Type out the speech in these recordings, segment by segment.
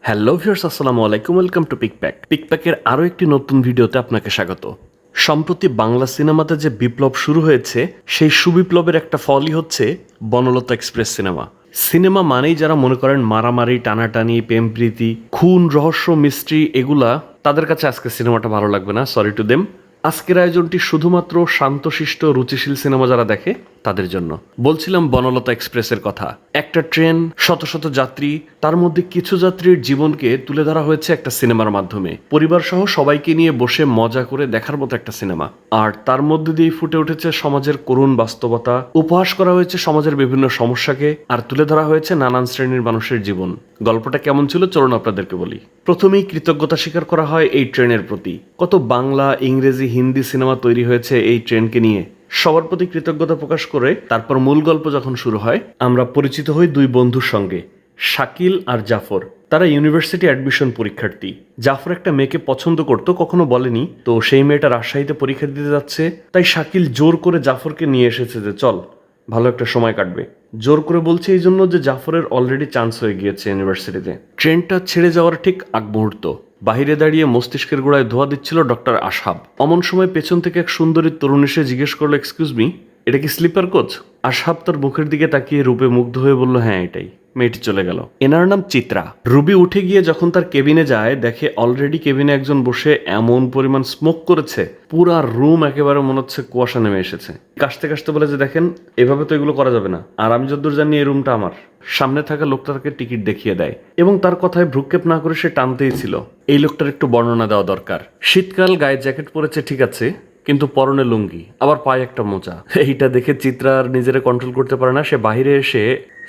Hello viewers, আসসালামু আলাইকুম। Welcome to পিকপ্যাক। পিকপ্যাকের আরও একটি নতুন ভিডিওতে আপনাকে স্বাগত। সম্প্রতি বাংলা সিনেমাতে যে বিপ্লব শুরু হয়েছে, সেই সুবিপ্লবের একটা ফলই হচ্ছে বনলতা এক্সপ্রেস সিনেমা। সিনেমা মানেই যারা মনে করেন মারামারি, টানাটানি, প্রেম প্রীতি, খুন, রহস্য, মিস্ট্রি, এগুলা তাদের কাছে আজকে সিনেমাটা ভালো লাগবে না, সরি টু দেম। আজকের আয়োজনটি শুধুমাত্র শান্তশিষ্ট রুচিশীল সিনেমা যারা দেখে তাদের জন্য। বলছিলাম বনলতা এক্সপ্রেসের কথা। একটা ট্রেন, শত শত যাত্রী, তার মধ্যে কিছু যাত্রীর জীবনকে তুলে ধরা হয়েছে একটা সিনেমার মাধ্যমে। পরিবার সহ সবাইকে নিয়ে বসে মজা করে দেখার মতো একটা সিনেমা। আর তার মধ্যে দিয়েই ফুটে উঠেছে সমাজের করুণ বাস্তবতা, উপহাস করা হয়েছে সমাজের বিভিন্ন সমস্যাকে, আর তুলে ধরা হয়েছে নানান শ্রেণীর মানুষের জীবন। গল্পটা কেমন ছিল চলুন আপনাদেরকে বলি। প্রথমেই কৃতজ্ঞতা স্বীকার করা হয় এই ট্রেনের প্রতি। কত বাংলা, ইংরেজি, হিন্দি সিনেমা তৈরি হয়েছে এই ট্রেনকে নিয়ে। সবার প্রতি কৃতজ্ঞতা প্রকাশ করে তারপর মূল গল্প যখন শুরু হয়, আমরা পরিচিত হই দুই বন্ধুর সঙ্গে, শাকিল আর জাফর। তারা ইউনিভার্সিটি অ্যাডমিশন পরীক্ষার্থী। জাফর একটা মেয়েকে পছন্দ করতো, কখনো বলেনি, তো সেই মেয়েটা রাজশাহীতে পরীক্ষা দিতে যাচ্ছে, তাই শাকিল জোর করে জাফরকে নিয়ে এসেছে যে চল, ভালো একটা সময় কাটবে। জোর করে বলছে এই জন্য যে জাফরের অলরেডি চান্স হয়ে গিয়েছে ইউনিভার্সিটিতে। ট্রেনটা ছেড়ে যাওয়ার ঠিক আগ মুহূর্ত, বাহিরে দাঁড়িয়ে মস্তিষ্কের গোড়ায় ধোয়া দিচ্ছিল ডক্টর আশাব। অমন সময় পেছন থেকে এক সুন্দরী তরুণ এসে জিজ্ঞেস করলো, এক্সকিউজ মি, এটা কি স্লিপার কোচ? আশাব তার মুখের দিকে তাকিয়ে রূপে মুগ্ধ হয়ে বলল, হ্যাঁ এটাই। মেয়েটি চলে গেল। এনার নাম চিত্রা। রুবি উঠে গিয়ে যখন তার কেবিনে যায়, দেখে অলরেডি কেবিনে একজন বসে এমন পরিমাণ স্মোক করেছে, পুরা রুম একেবারে মনে হচ্ছে কুয়াশা নেমে এসেছে। কাশতে কাশতে বলে যে দেখেন, এভাবে তো এগুলো করা যাবে না, আর আমি যতদূর জানি এই রুমটা আমার। সামনে থাকা লোকটা তাকে টিকিট দেখিয়ে দেয় এবং তার কথায় ভ্রুক্ষেপ না করে সে টানতেই ছিল। এই লোকটার একটু বর্ণনা দেওয়া দরকার। শীতকাল, গায়ে জ্যাকেট পরেছে ঠিক আছে, কিন্তু পরনে লুঙ্গি, আবার পায়ে একটা মোজা। এইটা দেখে চিত্রা আর নিজেরা কন্ট্রোল করতে পারে না। সে বাইরে এসে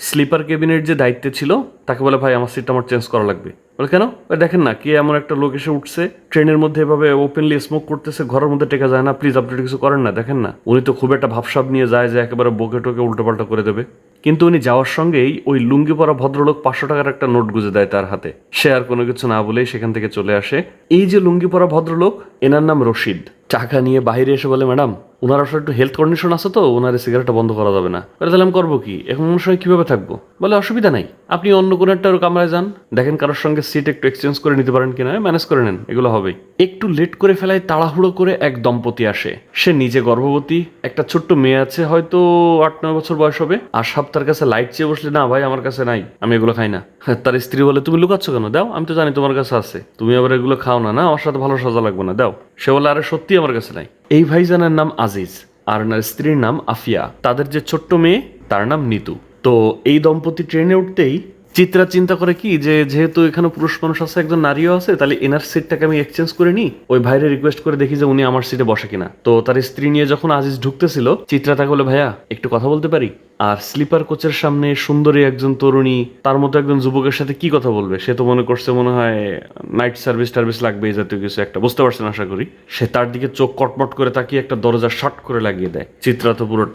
স্লিপার কেবিনের যে দায়িত্বে ছিল তাকে বলে, ভাই আমার সিটটা আমার চেঞ্জ করা লাগবে। বলে কেন? দেখেন না, কে এমন একটা লোক এসে উঠছে, ট্রেনের মধ্যে এভাবে ওপেনলি স্মোক করতেছে, ঘরের মধ্যে টেকা যায় না, প্লিজ আপনি কিছু করেন না। দেখেন না, উনি তো খুব একটা ভাবসাব নিয়ে যায় যে একেবারে বকে টোকে উল্টোপাল্টা করে দেবে। কিন্তু উনি যাওয়ার সঙ্গেই ওই লুঙ্গি পরা ভদ্রলোক 500 টাকার একটা নোট গুঁজে দেয় তার হাতে। সে আর কোনো কিছু না বলেই সেখান থেকে চলে আসে। এই যে লুঙ্গি পরা ভদ্রলোক, এনার নাম রশিদ। টাকা নিয়ে বাইরে এসে বলে, ম্যাডাম ওনার আসলে একটু হেলথ কন্ডিশন আছে, তো ওনার সিগারেটটা বন্ধ করা যাবে না। তাহলে আমি করবো কি, এখন সময় কিভাবে থাকবো? বলে অসুবিধা নাই, আপনি অন্য কোনো একটা কামরায় যান, দেখেন কারোর সঙ্গে সিট একটু এক্সচেঞ্জ করে নিতে পারেন কিনা, ম্যানেজ করে নেন, এগুলো হবেই। একটু লেট করে ফেলায় তাড়াহুড়ো করে এক দম্পতি আসে। সে নিজে গর্ভবতী, একটা ছোট্ট মেয়ে আছে, হয়তো 8-9 বছর বয়স হবে। আর তার কাছে লাইট চেয়ে বসলে, না ভাই আমার কাছে নাই, আমি এগুলো খাই না। তার স্ত্রী বলে, তুমি লুকাচ্ছ কেন? দাও, আমি তো জানি তোমার কাছে আছে, তুমি আবার এগুলো খাও না। না, আমার সাথে ভালো সাজা লাগবে না, দাও। সে বলে, আরে সত্যি আমার কাছে নাই। এই ভাইজানের নাম আজিজ আর ওনার স্ত্রীর নাম আফিয়া। তাদের যে ছোট্ট মেয়ে তার নাম নিতু। তো এই দম্পতি ট্রেনে উঠতেই চিত্রা চিন্তা করে কি, যে যেহেতু এখানে পুরুষ মানুষ আছে, একজন নারীও আছে, তাহলে এনার সিটটাকে আমি এক্সচেঞ্জ করে নিই, ওই ভাইরে রিকোয়েস্ট করে দেখি যে উনি আমার সিটে বসে কিনা। তো তার স্ত্রী নিয়ে যখন আজিজ ঢুকতেছিল, চিত্রা তাকে বলে, ভাইয়া একটু কথা বলতে পারি? আর স্লিপার কোচের সামনে সুন্দরী একজন তরুণী, তার মতো একজন যুবকের সাথে কি কথা বলবে? সে তো মনে করছে মনে হয় নাইট সার্ভিস লাগবে, এই জাতীয় কিছু একটা, বুঝতে পারছেন আশা করি। সে তার দিকে চোখ কটমট করে তাকিয়ে একটা দরজা শট করে লাগিয়ে দেয়। চিত্রা তো পুরো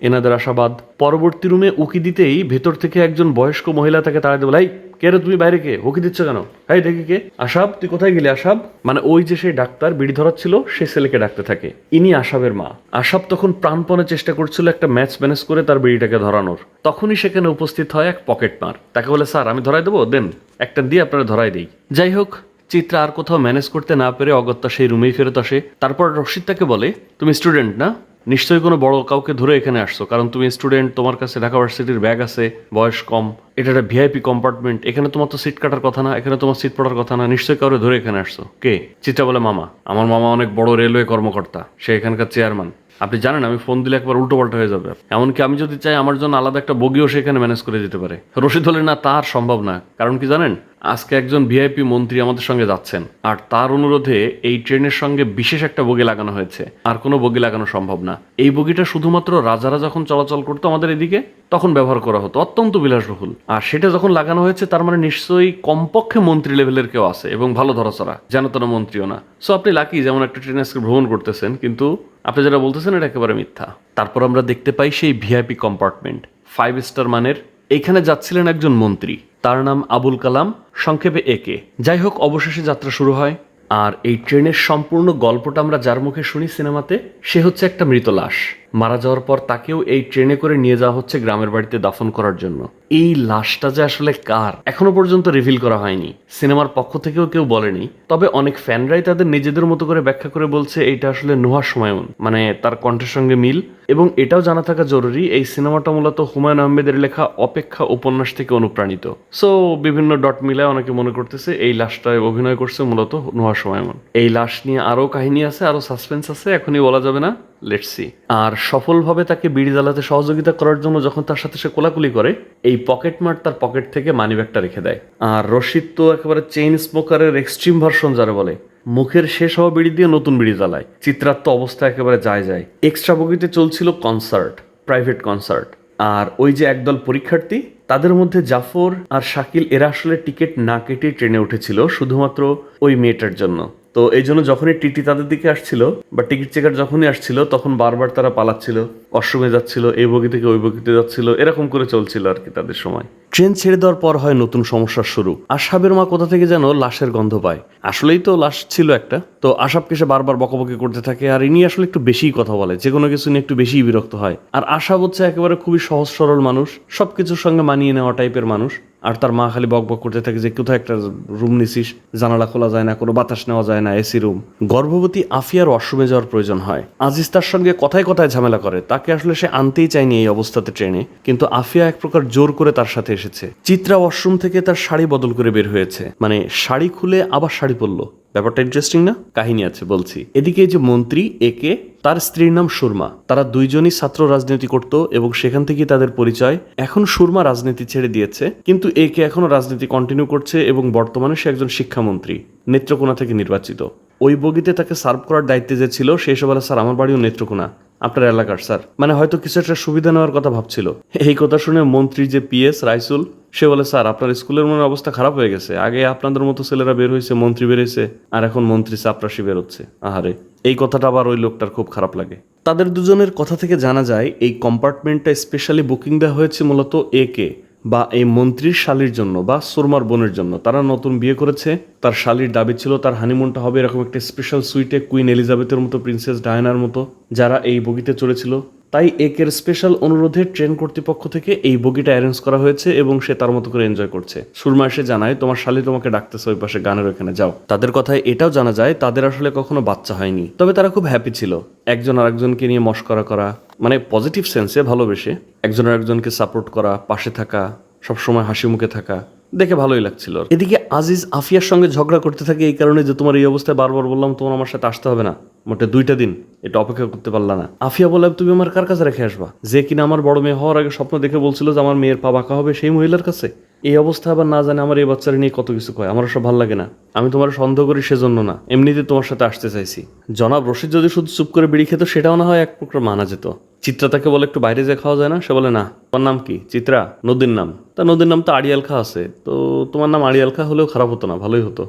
এনাদের আশাবাদ। পরবর্তী রুমে উকি দিতেই ভেতর থেকে একজন বয়স্ক মহিলা তাকে তাড়া দেবে, ভাই কে রে তুমি, বাইরে কে, উকি দিচ্ছ কেন? হাই দেখি কে, আশাব তুই কোথায় গেলি? আশাব মানে ওই যে সেই ডাক্তার বিড়ি ধরাচ্ছিল, সেই ছেলেকে ডাকতে থাকে। ইনি আশাবের মা। আশাব তখন প্রাণপণে চেষ্টা করছিল একটা ম্যাচ ম্যানেজ করে তার বিড়িটাকে ধরানোর। তখনই সেখানে উপস্থিত হয় এক পকেট মার। তাকে বলে, স্যার আমি ধরাই দেবো, দেন একটা দিয়ে আপনারা ধরাই দেই। যাই হোক, চিত্রা আর কোথাও ম্যানেজ করতে না পেরে অগত্যা সেই রুমেই ফেরত আসে। তারপর রশিদ তাকে বলে, তুমি স্টুডেন্ট না? নিশ্চয়ই কোনো বড় কাউকে ধরে এখানে আসছো, কারণ তুমি স্টুডেন্ট, তোমার কাছে ঢাকা ভার্সিটির ব্যাগ আছে, বয়স কম, এটা একটা ভিআইপি কম্পার্টমেন্ট, এখানে তোমার তো সিট কাটার কথা না, এখানে তোমার সিট পড়ার কথা না, নিশ্চয়ই কাউরে ধরে এখানে আসছো। কে? চিত্রা বলে, মামা। আমার মামা অনেক বড় রেলওয়ে কর্মকর্তা, সে এখানকার চেয়ারম্যান। আপনি জানেন আমি ফোন দিলে একবার উল্টো পাল্টা হয়ে যাবে, এমনকি আমি যদি চাই আমার জন্য আলাদা একটা বগিও সেখানে ম্যানেজ করে দিতে পারে। রশিদ হলে, না তার সম্ভব না, কারণ কি জানেন, আজকে একজন ভিআইপি মন্ত্রী আমাদের সঙ্গে যাচ্ছেন, আর তার অনুরোধে এই ট্রেনের সঙ্গে বিশেষ একটা বগি লাগানো হয়েছে, আর কোনো বগি লাগানো সম্ভব না। এই বগিটা শুধুমাত্র রাজারা যখন চলাচল করতো আমাদের এদিকে তখন ব্যবহার করা হতো, অত্যন্ত বিলাসবহুল। আর সেটা যখন লাগানো হয়েছে, তার মানে নিশ্চয়ই কমপক্ষে মন্ত্রী লেভেলের কেউ আছে, এবং ভালো ধরাছড়া, যেন তেন মন্ত্রীও না। সো আপনি লাকি যেমন একটা ট্রেনে আজকে ভ্রমণ করতেছেন, কিন্তু আপনি যেটা বলতেছেন এটা একেবারে মিথ্যা। তারপর আমরা দেখতে পাই সেই ভিআইপি কম্পার্টমেন্ট, 5 স্টার মানের। এখানে যাচ্ছিলেন একজন মন্ত্রী, তার নাম আবুল কালাম, সংক্ষেপে একে। যাই হোক, অবশেষে যাত্রা শুরু হয়। আর এই ট্রেনের সম্পূর্ণ গল্পটা আমরা যার মুখে শুনি সিনেমাতে, সে হচ্ছে একটা মৃত লাশ। মারা যাওয়ার পর তাকেও এই ট্রেনে করে নিয়ে যাওয়া হচ্ছে গ্রামের বাড়িতে দাফন করার জন্য। এই লাশটা যে আসলে কার এখনো পর্যন্ত রিভিল করা হয়নি, সিনেমার পক্ষ থেকেও কেউ বলেনি। তবে অনেক ফ্যানরাই তাদের নিজেদের মতো করে ব্যাখ্যা করে বলছে এইটা আসলে নুহা হুমায়ুন, মানে তার কণ্ঠের সঙ্গে মিল। এবং এটাও জানা থাকা জরুরি, এই সিনেমাটা মূলত হুমায়ুন আহমেদের লেখা অপেক্ষা উপন্যাস থেকে অনুপ্রাণিত। সো বিভিন্ন ডট মিলায় অনেকে মনে করতেছে এই লাশটায় অভিনয় করছে মূলত নুহা হুমায়ুন। এই লাশ নিয়ে আরো কাহিনী আছে, আরো সাসপেন্স আছে, এখনই বলা যাবে না, লেটস সি। আর সফলভাবে তাকে বিড়ি জ্বালাতে সহযোগিতা করার জন্য যখন তার সাথে সে কোলাকুলি করে, এই পকেট মার তার পকেট থেকে মানিব্যাগটা রেখে দেয়। আর রশিদ তো একেবারে চেইন স্মোকারের এক্সট্রিম ভার্সন যারা বলে, মুখের শেষ হওয়া বিড়ি দিয়ে নতুন বিড়ি জ্বালায়। চিত্রার তো অবস্থা একেবারে যায়। এক্সট্রা বগিতে চলছিল কনসার্ট, প্রাইভেট কনসার্ট। আর ওই যে একদল পরীক্ষার্থী, তাদের মধ্যে জাফর আর শাকিল এরা আসলে টিকিট না কেটে ট্রেনে উঠেছিল শুধুমাত্র ওই মেয়েটার জন্য। তো এই জন্য যখনই টিটি তাদের দিকে আসছিল বা টিকিট চেকার যখনই আসছিল, তখন বারবার তারা পালাচ্ছিল, ওয়াশরুমে যাচ্ছিল, এই বগি থেকে ওই বগিতে যাচ্ছিল, এরকম করে চলছিল আর কি তাদের সময়। ট্রেন ছেড়ে দেওয়ার পর হয় নতুন সমস্যার শুরু। আশাবের মা কোথা থেকে যেন লাশের গন্ধ পায়। আসলেই তো লাশ ছিল একটা। তো আশাবকে সে বারবার বকাবকি করতে থাকে, আর ইনি আসলে একটু বেশিই কথা বলে, যে কোনো কিছু নিয়ে একটু বেশিই বিরক্ত হয়। আর আশাব হচ্ছে একেবারে খুবই সহজ সরল মানুষ, সবকিছুর সঙ্গে মানিয়ে নেওয়া টাইপের মানুষ। আর তার মা খালি বক করতে থাকে যে কোথাও একটা রুম নিছিস, জানালা খোলা যায় না, কোনো বাতাস নেওয়া যায় না, এসি রুম। গর্ভবতী আফিয়ার ওয়াশরুমে যাওয়ার প্রয়োজন হয়। আজিজ তার সঙ্গে কথায় কথায় ঝামেলা করে, তাকে আসলে সে আনতেই চায়নি এই অবস্থাতে ট্রেনে, কিন্তু আফিয়া এক প্রকার জোর করে তার সাথে এসেছে। চিত্রা ওয়াশরুম থেকে তার শাড়ি বদল করে বের হয়েছে, মানে শাড়ি খুলে আবার শাড়ি পরলো। ব্যাপারটা ইন্টারেস্টিং না? কাহিনী আছে, বলছি। এদিকে এই যে মন্ত্রী একে, তার স্ত্রীর নাম সুরমা, তারা দুইজনই ছাত্র রাজনীতি করত এবং সেখান থেকেই তাদের পরিচয়। এখন সুরমা রাজনীতি ছেড়ে দিয়েছে, কিন্তু একে এখনো রাজনীতি কন্টিনিউ করছে এবং বর্তমানে সে একজন শিক্ষামন্ত্রী, নেত্রকোনা থেকে নির্বাচিত। ওই বগিতে তাকে সার্ভ করার দায়িত্বে যে ছিল, সে এসে বলে, স্যার আমার বাড়িও নেত্রকোনা, আপনার এলাকার স্যার, মানে হয়তো কিছু একটা সুবিধা নেওয়ার কথা ভাবছিল। এই কথা শুনে মন্ত্রী যে পিএস রাইসুল, সে বলে, স্যার আপনার স্কুলের মনে অবস্থা খারাপ হয়ে গেছে, আগে আপনাদের মতো ছেলেরা বের হয়েছে, মন্ত্রী বেরোয়েছে, আর এখন মন্ত্রী চাপরাশি বেরোচ্ছে। আহারে, এই কথাটা আবার ওই লোকটার খুব খারাপ লাগে। তাদের দুজনের কথা থেকে জানা যায় এই কম্পার্টমেন্টটা স্পেশালি বুকিং দেওয়া হয়েছে মূলত একে বা এই মন্ত্রীর শালির জন্য বা সুরমার বোনের জন্য। তারা নতুন বিয়ে করেছে, তার শালির দাবি ছিল তার হানিমুনটা হবে এরকম একটা স্পেশাল সুইটে, কুইন এলিজাবেথের মতো, প্রিন্সেস ডায়ানার মতো, যারা এই বগিতে চলেছিল। তাই একের স্পেশাল অনুরোধে ট্রেন কর্তৃপক্ষ থেকে এই বগিটা অ্যারেঞ্জ করা হয়েছে এবং সে তার মতো করে এনজয় করছে। সুরমা এসে জানায়, তোমার শালি তোমাকে ডাকতেছে ওই পাশে গানের ওখানে যাও। তাদের কথায় এটাও জানা যায় তাদের আসলে কখনো বাচ্চা হয়নি, তবে তারা খুব হ্যাপি ছিল, একজন আরেকজনকে নিয়ে মশকরা করা, মানে পজিটিভ সেন্সে ভালোবেসে একজন আরেকজনকে সাপোর্ট করা, পাশে থাকা, সবসময় হাসি মুখে থাকা, দেখে ভালোই লাগছিল। এদিকে আজিজ আফিয়ার সঙ্গে ঝগড়া করতে থাকে এই কারণে যে তোমার এই অবস্থায় বারবার বললাম তোমার আমার সাথে আসতে হবে না, মোটে 2টা দিন এটা অপেক্ষা করতে পারলা না। আফিয়া বলে, তুমি আমার কার কাছে রেখে আসবা, যে কিনা আমার বড় মেয়ে হওয়ার আগে স্বপ্ন দেখে বলছিল যে আমার মেয়ের পা বাঁকা হবে, সেই মহিলার কাছে? এই অবস্থা আবার না জানে আমার এই বাচ্চারা নিয়ে কত কিছু কয়, আমার সব ভালো লাগে না। আমি তোমার সন্দেহ করি সেজন্য না, এমনিতে তোমার সাথে আসতে চাইছি। জনাব রশিদ যদি শুধু চুপ করে বিড়ি খেত সেটাও না হয় এক প্রকার মানা যেত। চিত্রা তাকে বলে, একটু বাইরে যে খাওয়া যায় না? সে বলে, না। তোমার নাম কি? চিত্রা, নদীর নাম। তা নদীর নাম তো আড়িয়াল খা আছে, তো তোমার নাম আড়িয়াল খা হলেও খারাপ হতো না, ভালোই হতো।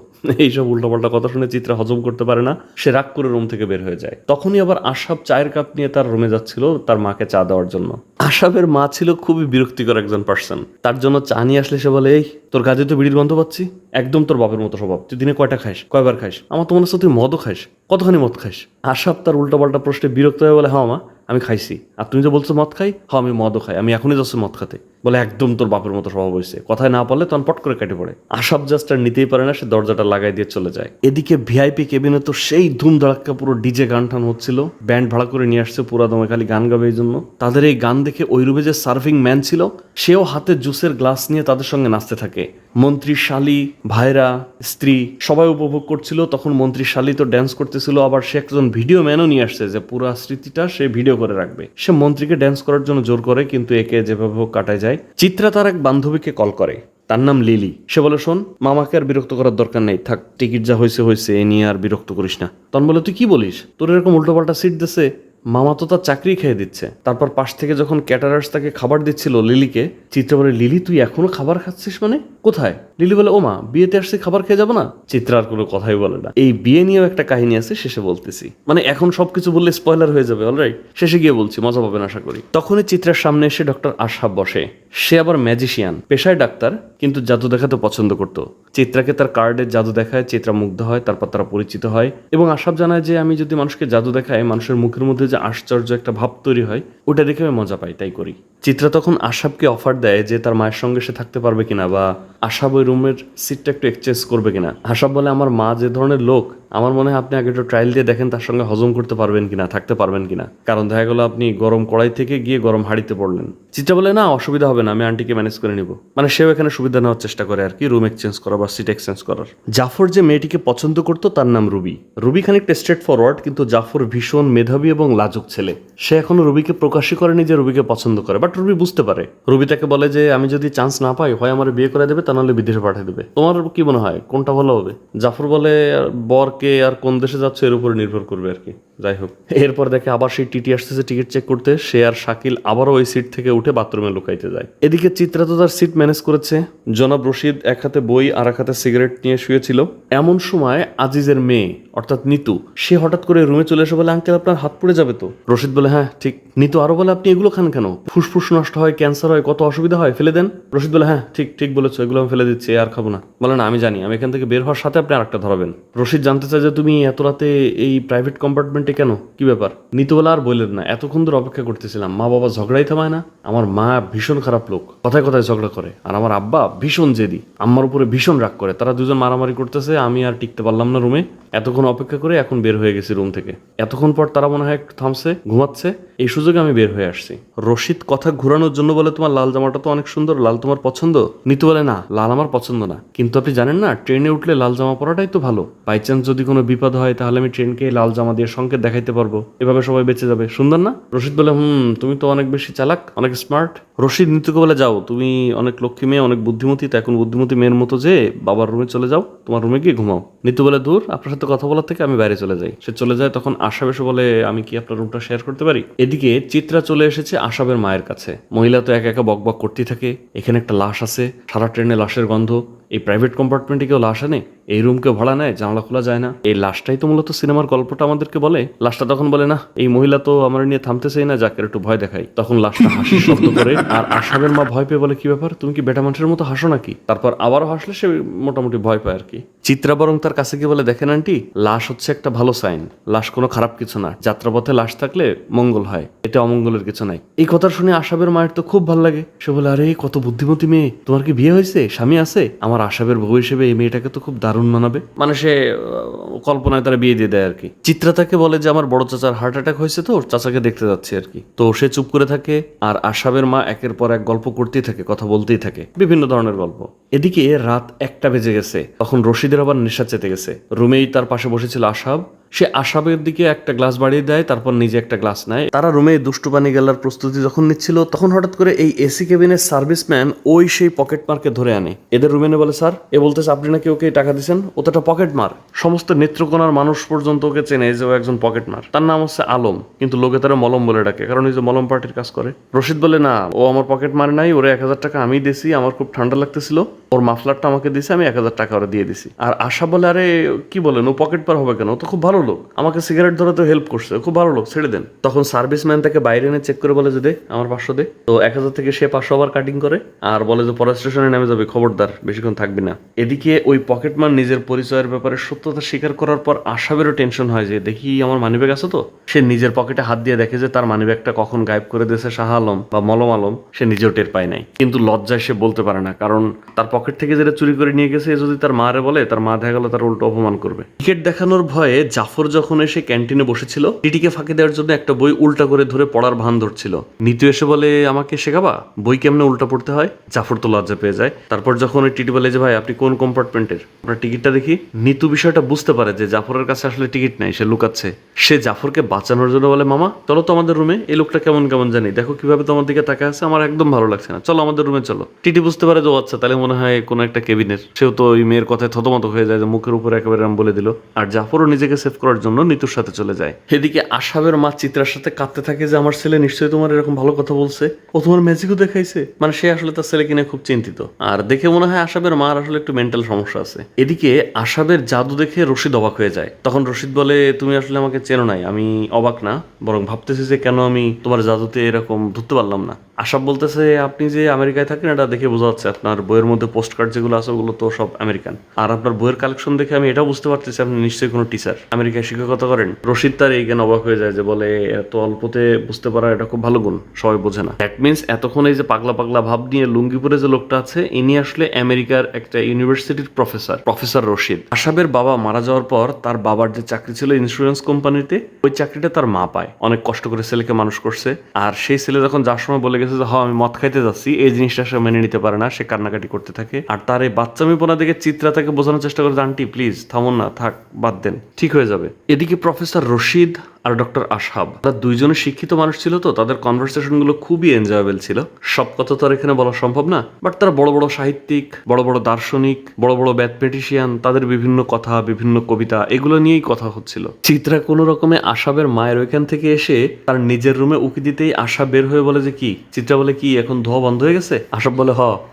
এইসব উল্টোপাল্টা কথা শুনে চিত্রা হজম করতে পারে না, সে রাগ করে রুম থেকে বের হয়ে যায়। তখনই আবার আশাব চায়ের কাপ নিয়ে তার রুমে যাচ্ছিল তার মাকে চা দেওয়ার জন্য। আশাবের মা ছিল খুবই বিরক্তিকর একজন পার্সন, তার জন্য চা নিয়ে আসলে সে বলে, এই তোর কাজে তো বিড়ির গন্ধ পাচ্ছি, একদম তোর বাপের মতো স্বভাব, তুই দিনে কয়টা খাইস, কয়বার খাইস, আমার তো মনে হচ্ছে তুই মদও খাইস, কতখানি মদ খাইস। আশাব তার উল্টোপাল্টা প্রশ্নে বিরক্ত হয়ে বলে, হ্যাঁ মা আমি খাইছি, আর তুমি যে বলছো মদ খাই, হ্যাঁ আমি মদও খাই, আমি এখনই যাচ্ছি মদ খাতে। বলে, একদম তোর বাপের মতো স্বভাব হয়েছে, কথায় না পারলে তখন পট করে কেটে পড়ে। আশাব জাস্ট আর নিতেই পারে না, সে দরজাটা লাগাই দিয়ে চলে যায়। এদিকে ভিআইপি কেবিনে তো সেই ধুম ধড়াক্কা, পুরো ডিজে গান টান হচ্ছিল, ব্যান্ড ভাড়া করে নিয়ে আসছে পুরা দমে, খালি গান গাবে। এই জন্য তাদের এই গান দেখে ওই রুমে যে সার্ভিং ম্যান ছিল সেও হাতে জুসের গ্লাস নিয়ে তাদের সঙ্গে নাচতে থাকে। মন্ত্রী শালী, ভাইরা, স্ত্রী সবাই উপভোগ করছিল। তখন মন্ত্রী শালী তো ড্যান্স করতেছিল, আবার সে একজন ভিডিও ম্যানও নিয়ে আসছে যে পুরো স্মৃতিটা সে ভিডিও করে রাখবে। সে মন্ত্রীকে ড্যান্স করার জন্য জোর করে, কিন্তু একে যেভাবে হোক কাটায় যায়। চিত্রা তার এক বান্ধবীকে কল করে, তার নাম লিলি। সে বলে, শোন মামাকে আর বিরক্ত করার দরকার নেই, থাক, টিকিট যা হয়েছে হয়েছে, এ নিয়ে আর বিরক্ত করিস না। তখন বলে, তুই কি বলিস, তোর এরকম উল্টোপাল্টা সিট দিছে, মামা তো তার চাকরি খেয়ে দিচ্ছে। তারপর পাশ থেকে যখন ক্যাটারার্স তাকে খাবার দিচ্ছিল লিলিকে, চিত্রা বলে, লিলি তুই এখনো খাবার খাচ্ছিস মানে? কোথায়? লিলি বলে, ও মা বিয়েতে আসছি, খাবার খেয়ে যাবো না? চিত্রা আর কোনো কথাই বলে না। এই বিয়ে নিয়েও একটা কাহিনী আছে, শেষে বলতেছি, মানে এখন সবকিছু বললে স্পয়লার হয়ে যাবে, অলরাইট, শেষে গিয়ে বলছি, মজা পাবেন আশা করি। তখনই চিত্রার সামনে এসে ডক্টর আশাব বসে। সে আবার ম্যাজিশিয়ান, পেশায় ডাক্তার, কিন্তু জাদু দেখাতে পছন্দ করতো। চিত্রাকে তার কার্ডের জাদু দেখায়, চিত্রা মুগ্ধ হয়, তারপর তারা পরিচিত হয় এবং আশাব জানায় যে আমি যদি মানুষকে জাদু দেখাই, মানুষের মুখের মধ্যে যে যে আশ্চর্য একটা ভাব তৈরি হয়, ওটা দেখে আমি মজা পাই, তাই করি। চিত্রা তখন আশাবকে অফার দেয় যে তার মায়ের সঙ্গে সে থাকতে পারবে কিনা, বা আশাব ওই রুমের সিটটা একটু এক্সচেঞ্জ করবে কিনা। আশাব বলে, আমার মা যে ধরনের লোক, আমার মনে হয় আপনি আগে একটু ট্রায়াল দিয়ে দেখেন তার সঙ্গে হজম করতে পারবেন কিনা, থাকতে পারবেন কিনা, কারণ দেখা গেলো আপনি গরম কড়াই থেকে গিয়ে গরম হাঁড়িতে পড়লেন। চিত্রা বলে, না অসুবিধা হবে না, আমি আন্টিকে ম্যানেজ করে নিব। মানে সেও এখানে সুবিধা নেওয়ার চেষ্টা করে আর কি, রুম এক্সচেঞ্জ করা বা সিট এক্সচেঞ্জ করার। জাফর যে মেয়েটিকে পছন্দ করতো তার নাম রুবি। রুবি খানিকটা স্ট্রেট ফরওয়ার্ড, কিন্তু জাফর ভীষণ মেধাবী এবং লাজুক ছেলে। সে এখনো রুবিকে প্রকাশই করেনি যে রুবিকে পছন্দ করে, বাট রুবি বুঝতে পারে। রুবি তাকে বলে যে আমি যদি চান্স না পাই, হয় আমার বিয়ে করে দেবে, তা নাহলে বিদেশে পাঠিয়ে দেবে। তোমার কি মনে হয় কোনটা ভালো হবে? জাফর বলে, বরকে আর কোন দেশে যাচ্ছে এর উপরে নির্ভর করবে আর কি। যাই হোক, এরপর দেখে আবার সেই টিটি আসতেছে টিকিট চেক করতে। সে আর শাকিল আবারও ওই সিট থেকে উঠে বাথরুমে লুকাইতে যায়। এদিকে চিত্রা তো তার সিট ম্যানেজ করেছে। জনাব রশিদ এক হাতে বই আর এক হাতে সিগারেট নিয়ে শুয়েছিল। এমন সময় আজিজের মেয়ে অর্থাৎ নিতু, সে হঠাৎ করে রুমে চলে এসে বলে, আঙ্কেল আপনার হাত পুড়ে যাবে তো। রশিদ বলে, হ্যাঁ ঠিক। নিতু আরো বলে, আপনি এগুলো খান কেন? ফুসফুস নষ্ট হয়, ক্যান্সার হয়, কত অসুবিধা হয়, ফেলে দেন। রশিদ বলে, হ্যাঁ ঠিক ঠিক বলেছো, এগুলো আমি ফেলে দিচ্ছি, আর খাবো না। বলে, না আমি জানি, আমি এখান থেকে বের হওয়ার সাথে আপনি আরেকটা ধরাবেন। রশিদ জানতে চায় যে তুমি এত রাতে এই প্রাইভেট কম্পার্টমেন্টে কেন, কি ব্যাপার? নিতু বলে, আর বললেন না, এতক্ষণ ধরে অপেক্ষা করতেছিলাম, মা বাবা ঝগড়াই থামায় না। আমার মা ভীষণ খারাপ লোক, কথায় কথায় ঝগড়া করে, আর আমার আব্বা ভীষণ জেদি, আম্মার উপরে ভীষণ রাগ করে। তারা দুজন মারামারি করতেছে, আমি আর টিকতে পারলাম না রুমে। এতক্ষণ অপেক্ষা করে এখন বের হয়ে গেছি রুম থেকে। এতক্ষণ পর তারা মনে হয় একটু থামছে, ঘুমাচ্ছে, এই সুযোগে আমি বের হয়ে আসছি। রশিদ কথা ঘুরানোর জন্য বলে, তোমার লাল জামাটা তো অনেক সুন্দর, লাল তোমার পছন্দ? নিতু বলে, না লাল আমার পছন্দ না, কিন্তু আপনি জানেন না ট্রেনে উঠলে লাল জামা পরাটাই তো ভালো। বাই চান্স যদি কোনো বিপদ হয় তাহলে আমি ট্রেনকে লাল জামা দিয়ে সংকেত দেখাইতে পারবো, এভাবে সবাই বেঁচে যাবে। সুন্দর না? রশিদ বলে, তুমি তো অনেক বেশি চালাক, অনেক স্মার্ট। রশিদ নিতুকে বলে, যাও তুমি অনেক লক্ষ্মী মেয়ে, অনেক বুদ্ধিমতী, তো এখন বুদ্ধিমতী মেয়ের মতো যে বাবার রুমে চলে যাও, তোমার রুমে গিয়ে ঘুমাও। নিতু বলে, দূর, আপনার সাথে কথা বলার থেকে আমি বাইরে চলে যাই। সে চলে যায়। তখন আশাব এসে বলে, আমি কি আপনার রুমটা শেয়ার করতে পারি? এদিকে চিত্রা চলে এসেছে আশাবের মায়ের কাছে। মহিলা তো একা একা বকবক করতেই থাকে, এখানে একটা লাশ আছে, সারা ট্রেনে লাশের গন্ধ, এই প্রাইভেট কম্পার্টমেন্টে কেউ লাশ আনে, এই রুম কেউ ভাড়া নেয়, জানলা খোলা যায় না, এই লাশটাই তো মূলত সিনেমার গল্পটা আমাদেরকে বলে। লাশটা তখন বলে, না এই মহিলা তো আমার নিয়ে থামতে চাই না, যাকে একটু ভয় দেখাই। তখন লাশটা হাসির শব্দ করে, আর আশাবের মা ভয় পেয়ে বলে, কি ব্যাপার, তুমি কি বেটা মানুষের মতো হাসো নাকি? তারপর আবারও হাসলে সে মোটামুটি ভয় পায় আর কি। চিত্রা বরং তার কাছে গিয়ে বলে, দেখেন আন্টি, লাশ হচ্ছে একটা ভালো সাইন, লাশ কোনো খারাপ কিছু না, যাত্রাপথে লাশ থাকলে মঙ্গল হয়, এটা অমঙ্গলের কিছু নাই। এই কথা শুনে আশাবের মায়ের তো খুব ভালো লাগে। সে বলে, আরে কত বুদ্ধিমতী মেয়ে, তোমার কি বিয়ে হয়েছে, স্বামী আছে? আমার আশাবের বউ হিসেবে এই মেয়েটাকে তো খুব দারুণ মানাবে। মানে সে কল্পনায় তারা বিয়ে দিয়ে দেয় আর কি। চিত্রা তাকে বলে যে আমার বড় চাচার হার্ট অ্যাটাক হয়েছে, তো ওর চাচাকে দেখতে যাচ্ছে আর কি। তো সে চুপ করে থাকে, আর আশাবের মা একের পর এক গল্প করতেই থাকে, কথা বলতেই থাকে, বিভিন্ন ধরনের গল্প। এদিকে রাত 1টা বেজে গেছে। তখন রশিদের আবার নেশা চেতে গেছে। রুমেই তার পাশে বসেছিল আশাব। সে আশাবের দিকে একটা গ্লাস বাড়িয়ে দেয়, তারপর নিজে একটা গ্লাস নেয়। তারা রুমে দুষ্টু পানি গেলার প্রস্তুতি যখন নিচ্ছিল, তখন হঠাৎ করে এই এসি কেবিনের সার্ভিসম্যান ওই সেই পকেট মারকে ধরে আনে। এদের রুমে বলে, স্যার, এ বলতেছে আপনি নাকি ওকে টাকা দিচ্ছেন, ও তো একটা পকেট মার। সমস্ত নেত্রকোনার মানুষ পর্যন্ত ওকে চেনে যে ও একজন পকেট মার। তার নাম হচ্ছে আলম, কিন্তু লোকে তারা মলম বলে ডাকে, কারণ এই যে মলম পার্টির কাজ করে। রশিদ বলে, না ও আমার পকেট মারে নাই, ওরে 1000 টাকা আমি দিয়েছি, আমার খুব ঠান্ডা লাগতেছিল, ওর মাফলারটা আমাকে দিয়েছে, আমি 1000 টাকা ওরা দিয়ে দিছি। আর আশা বলে, আরে কি বলেন, ও পকেট পার হবে কেন, ও তো খুব ভালো লোক, আমাকে সিগারেট ধরাতে হেল্প করছে, খুব ভালো লোক, ছেড়ে দেন। তখন সার্ভিসম্যান তাকে বাইরে এনে চেক করে বলে যে, দে আমার 500 দে। তো 1000 থেকে সে 500 আবার কাটিং করে, আর বলে যে পরের স্টেশনে নেমে যাবে, খবরদার বেশিক্ষণ থাকবি না। এদিকে ওই পকেটম্যান নিজের পরিচয়ের ব্যাপারে সত্যতা স্বীকার করার পর আশাবেরও টেনশন হয় যে, দেখি আমার মানিব্যাগ আছে তো। সে নিজের পকেটে হাত দিয়ে দেখে যে তার মানিব্যাগটা কখন গায়েব করে দিয়েছে শাহ আলম বা মলম আলম, সে নিজেও টের পায় নাই। কিন্তু লজ্জায় সে বলতে পারে না, কারণ তার পকেট থেকে যেটা চুরি করে নিয়ে গেছে যদি তার মারে বলে, তার মা দেখা গেল তার উল্টো অপমান করবে। টিকিট দেখানোর ভয়ে জাফর যখন এসে ক্যান্টিনে বসেছিল, টিটিকে ফাঁকি দেওয়ার জন্য একটা বই উল্টা করে ধরে পড়ার ভান ধরছিল। নিতু এসে বলে, আমাকে শেখাবা বই কেমনে উল্টা পড়তে হয়? জাফর তো লজ্জা পেয়ে যায়। তারপর যখন ওই টিটি বলে যে, ভাই আপনি কোন কম্পার্টমেন্টের, আপনার টিকিটটা দেখি। নিতু বিষয়টা বুঝতে পারে যে জাফরের কাছে আসলে টিকিট নাই, সে লুকাচ্ছে। সে জাফরকে বাঁচানোর জন্য বলে, মামা চলো তো আমাদের রুমে, এই লোকটা কেমন কেমন জানি, দেখো কিভাবে তোমার দিকে তাকায় আছে, আমার একদম ভালো লাগছে না, চলো আমাদের রুমে চলো। টিটি বুঝতে পারে যে আচ্ছা, তাহলে মনে হয় কোনো একটা কেবিনের। সেও তো ওই মেয়ের কথায় থতমত হয়ে যায় যে মুখের উপরে একেবারে আমি বলে দিল। আর জাফরও নিজেকে সেভ করার জন্য নিতুর সাথে চলে যায়। এদিকে আশাবের মা চিত্রার সাথে কাঁদতে থাকে যে, আমার ছেলে নিশ্চয়ই তোমার এরকম ভালো কথা বলছে, ও তোমার ম্যাজিকও দেখাইছে। মানে সে আসলে তার ছেলেকে নিয়ে খুব চিন্তিত, আর দেখে মনে হয় আশাবের মার আসলে একটু মেন্টাল সমস্যা আছে। এদিকে আশাবের জাদু দেখে রশিদ অবাক হয়ে যায়। তখন রশিদ বলে, তুমি আসলে আমাকে চেনো নাই। আমি অবাক না, বরং ভাবতেছি যে কেন আমি তোমার জাদুতে এরকম ধরতে পারলাম না। আশাব বলতেছে আপনি যে আমেরিকায় থাকেন এটা দেখে বোঝা যাচ্ছে, আপনার বইয়ের মধ্যে পোস্ট কার্ড যেগুলো আছে ওগুলো তো সব আমেরিকান। আর আপনার বইয়ের কালেকশন দেখে আমি এটাও বুঝতে পারতেছি আপনি নিশ্চয়ই কোনো টিচার, আমেরিকায় শিক্ষকতা করেন। রশিদ তার এই জ্ঞান অবাক হয়ে যায় যে বলে এত অল্পতে বুঝতে পারা এটা খুব ভালো গুণ, সবাই বোঝে না। দ্যাট মিনস এতক্ষণ এই যে পাগলা পাগলা ভাব নিয়ে লুঙ্গি পরে যে লোকটা আছে ইনি আসলে আমেরিকার একটা ইউনিভার্সিটির প্রফেসর রশিদ। আশাবের বাবা মারা যাওয়ার পর তার বাবার যে চাকরি ছিল ইন্স্যুরেন্স কোম্পানিতে, ওই চাকরিটা তার মা পায়। অনেক কষ্ট করে ছেলেকে মানুষ করছে। আর সেই ছেলে যখন যার সময় বলে গেছে যে হ্যাঁ আমি মদ খাইতে যাচ্ছি, এই জিনিসটা সে মেনে নিতে পারে না, সে কান্নাকাটি করতে থাকে। আর তার এই বাচ্চামিপনা দেখে চিত্রা তাকে বোঝানোর চেষ্টা করে, আন্টি প্লিজ থামুন না, থাক বাদ দেন, ঠিক হয়ে যাবে। এদিকে প্রফেসর রশিদ আর ডক্টর আশহাব, তারা দুইজনে শিক্ষিত মানুষ ছিল, তো তাদের কনভারসেশন গুলো খুবই এনজয়েবল ছিল। সব কথা তো আর এখানে বলা সম্ভব না, বাট তারা বড় বড় সাহিত্যিক, বড় বড় দার্শনিক, বড় বড় ম্যাথমেটিশিয়ান, তাদের বিভিন্ন কথা, বিভিন্ন কবিতা, এগুলো নিয়েই কথা হচ্ছিল। চিত্রা কোনো রকমে আশাবের মায়ের ওইখান থেকে এসে তার নিজের রুমে উকি দিতেই আশা বের হয়ে বলে যে কি, চিত্রা বলে কি এখন ধোয়া বন্ধ হয়ে গেছে? আশাব বলে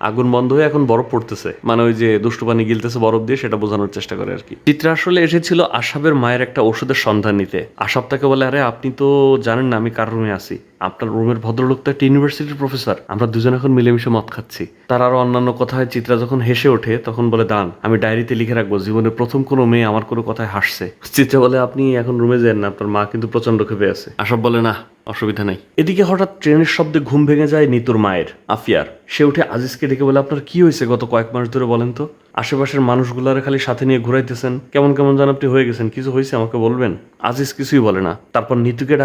আগুন বন্ধ হয়ে এখন বরফ পড়তেছে, মানে ওই যে দুষ্টু পানি গিলতেছে বরফ দিয়ে, সেটা বোঝানোর চেষ্টা করে আর কি। চিত্রা আসলে এসেছিল আশাবের মায়ের একটা ওষুধের সন্ধান নিতে। আশাব তাকে বলে আরে আপনি তো জানেন না আমি কার রুমে আছি, আপনার রুমের ভদ্রলোক তো একটা ইউনিভার্সিটির প্রফেসর, আমরা দুজন এখন মিলেমিশে মদ খাচ্ছি। তার আরো অন্যান্য কথায় চিত্রা যখন হেসে ওঠে তখন বলে দাঁড়ান আমি ডায়েরিতে লিখে রাখবো জীবনের প্রথম কোনো মেয়ে আমার কোনো কথায় হাসছে। চিত্রা বলে আপনি এখন রুমে যান না, আপনার মা কিন্তু প্রচন্ড ক্ষেপে আছে। আশাব বলে না অসুবিধা নাই। এদিকে হঠাৎ ট্রেনের শব্দে ঘুম ভেঙে যায় নিতুর মায়ের আফিয়ার। সে উঠে আজিজকে ডেকে বলে আপনার কি হয়েছে গত কয়েক মাস ধরে বলেন তো, আশেপাশের মানুষগুলার খালি সাথে নিয়ে ঘুরাইতেছেন, কেমন কেমন যেন আপনি হয়ে গেছেন, কিছু হয়েছে আমাকে বলবেন? আজিজ কিছুই বলে না। তারপর নিতুকে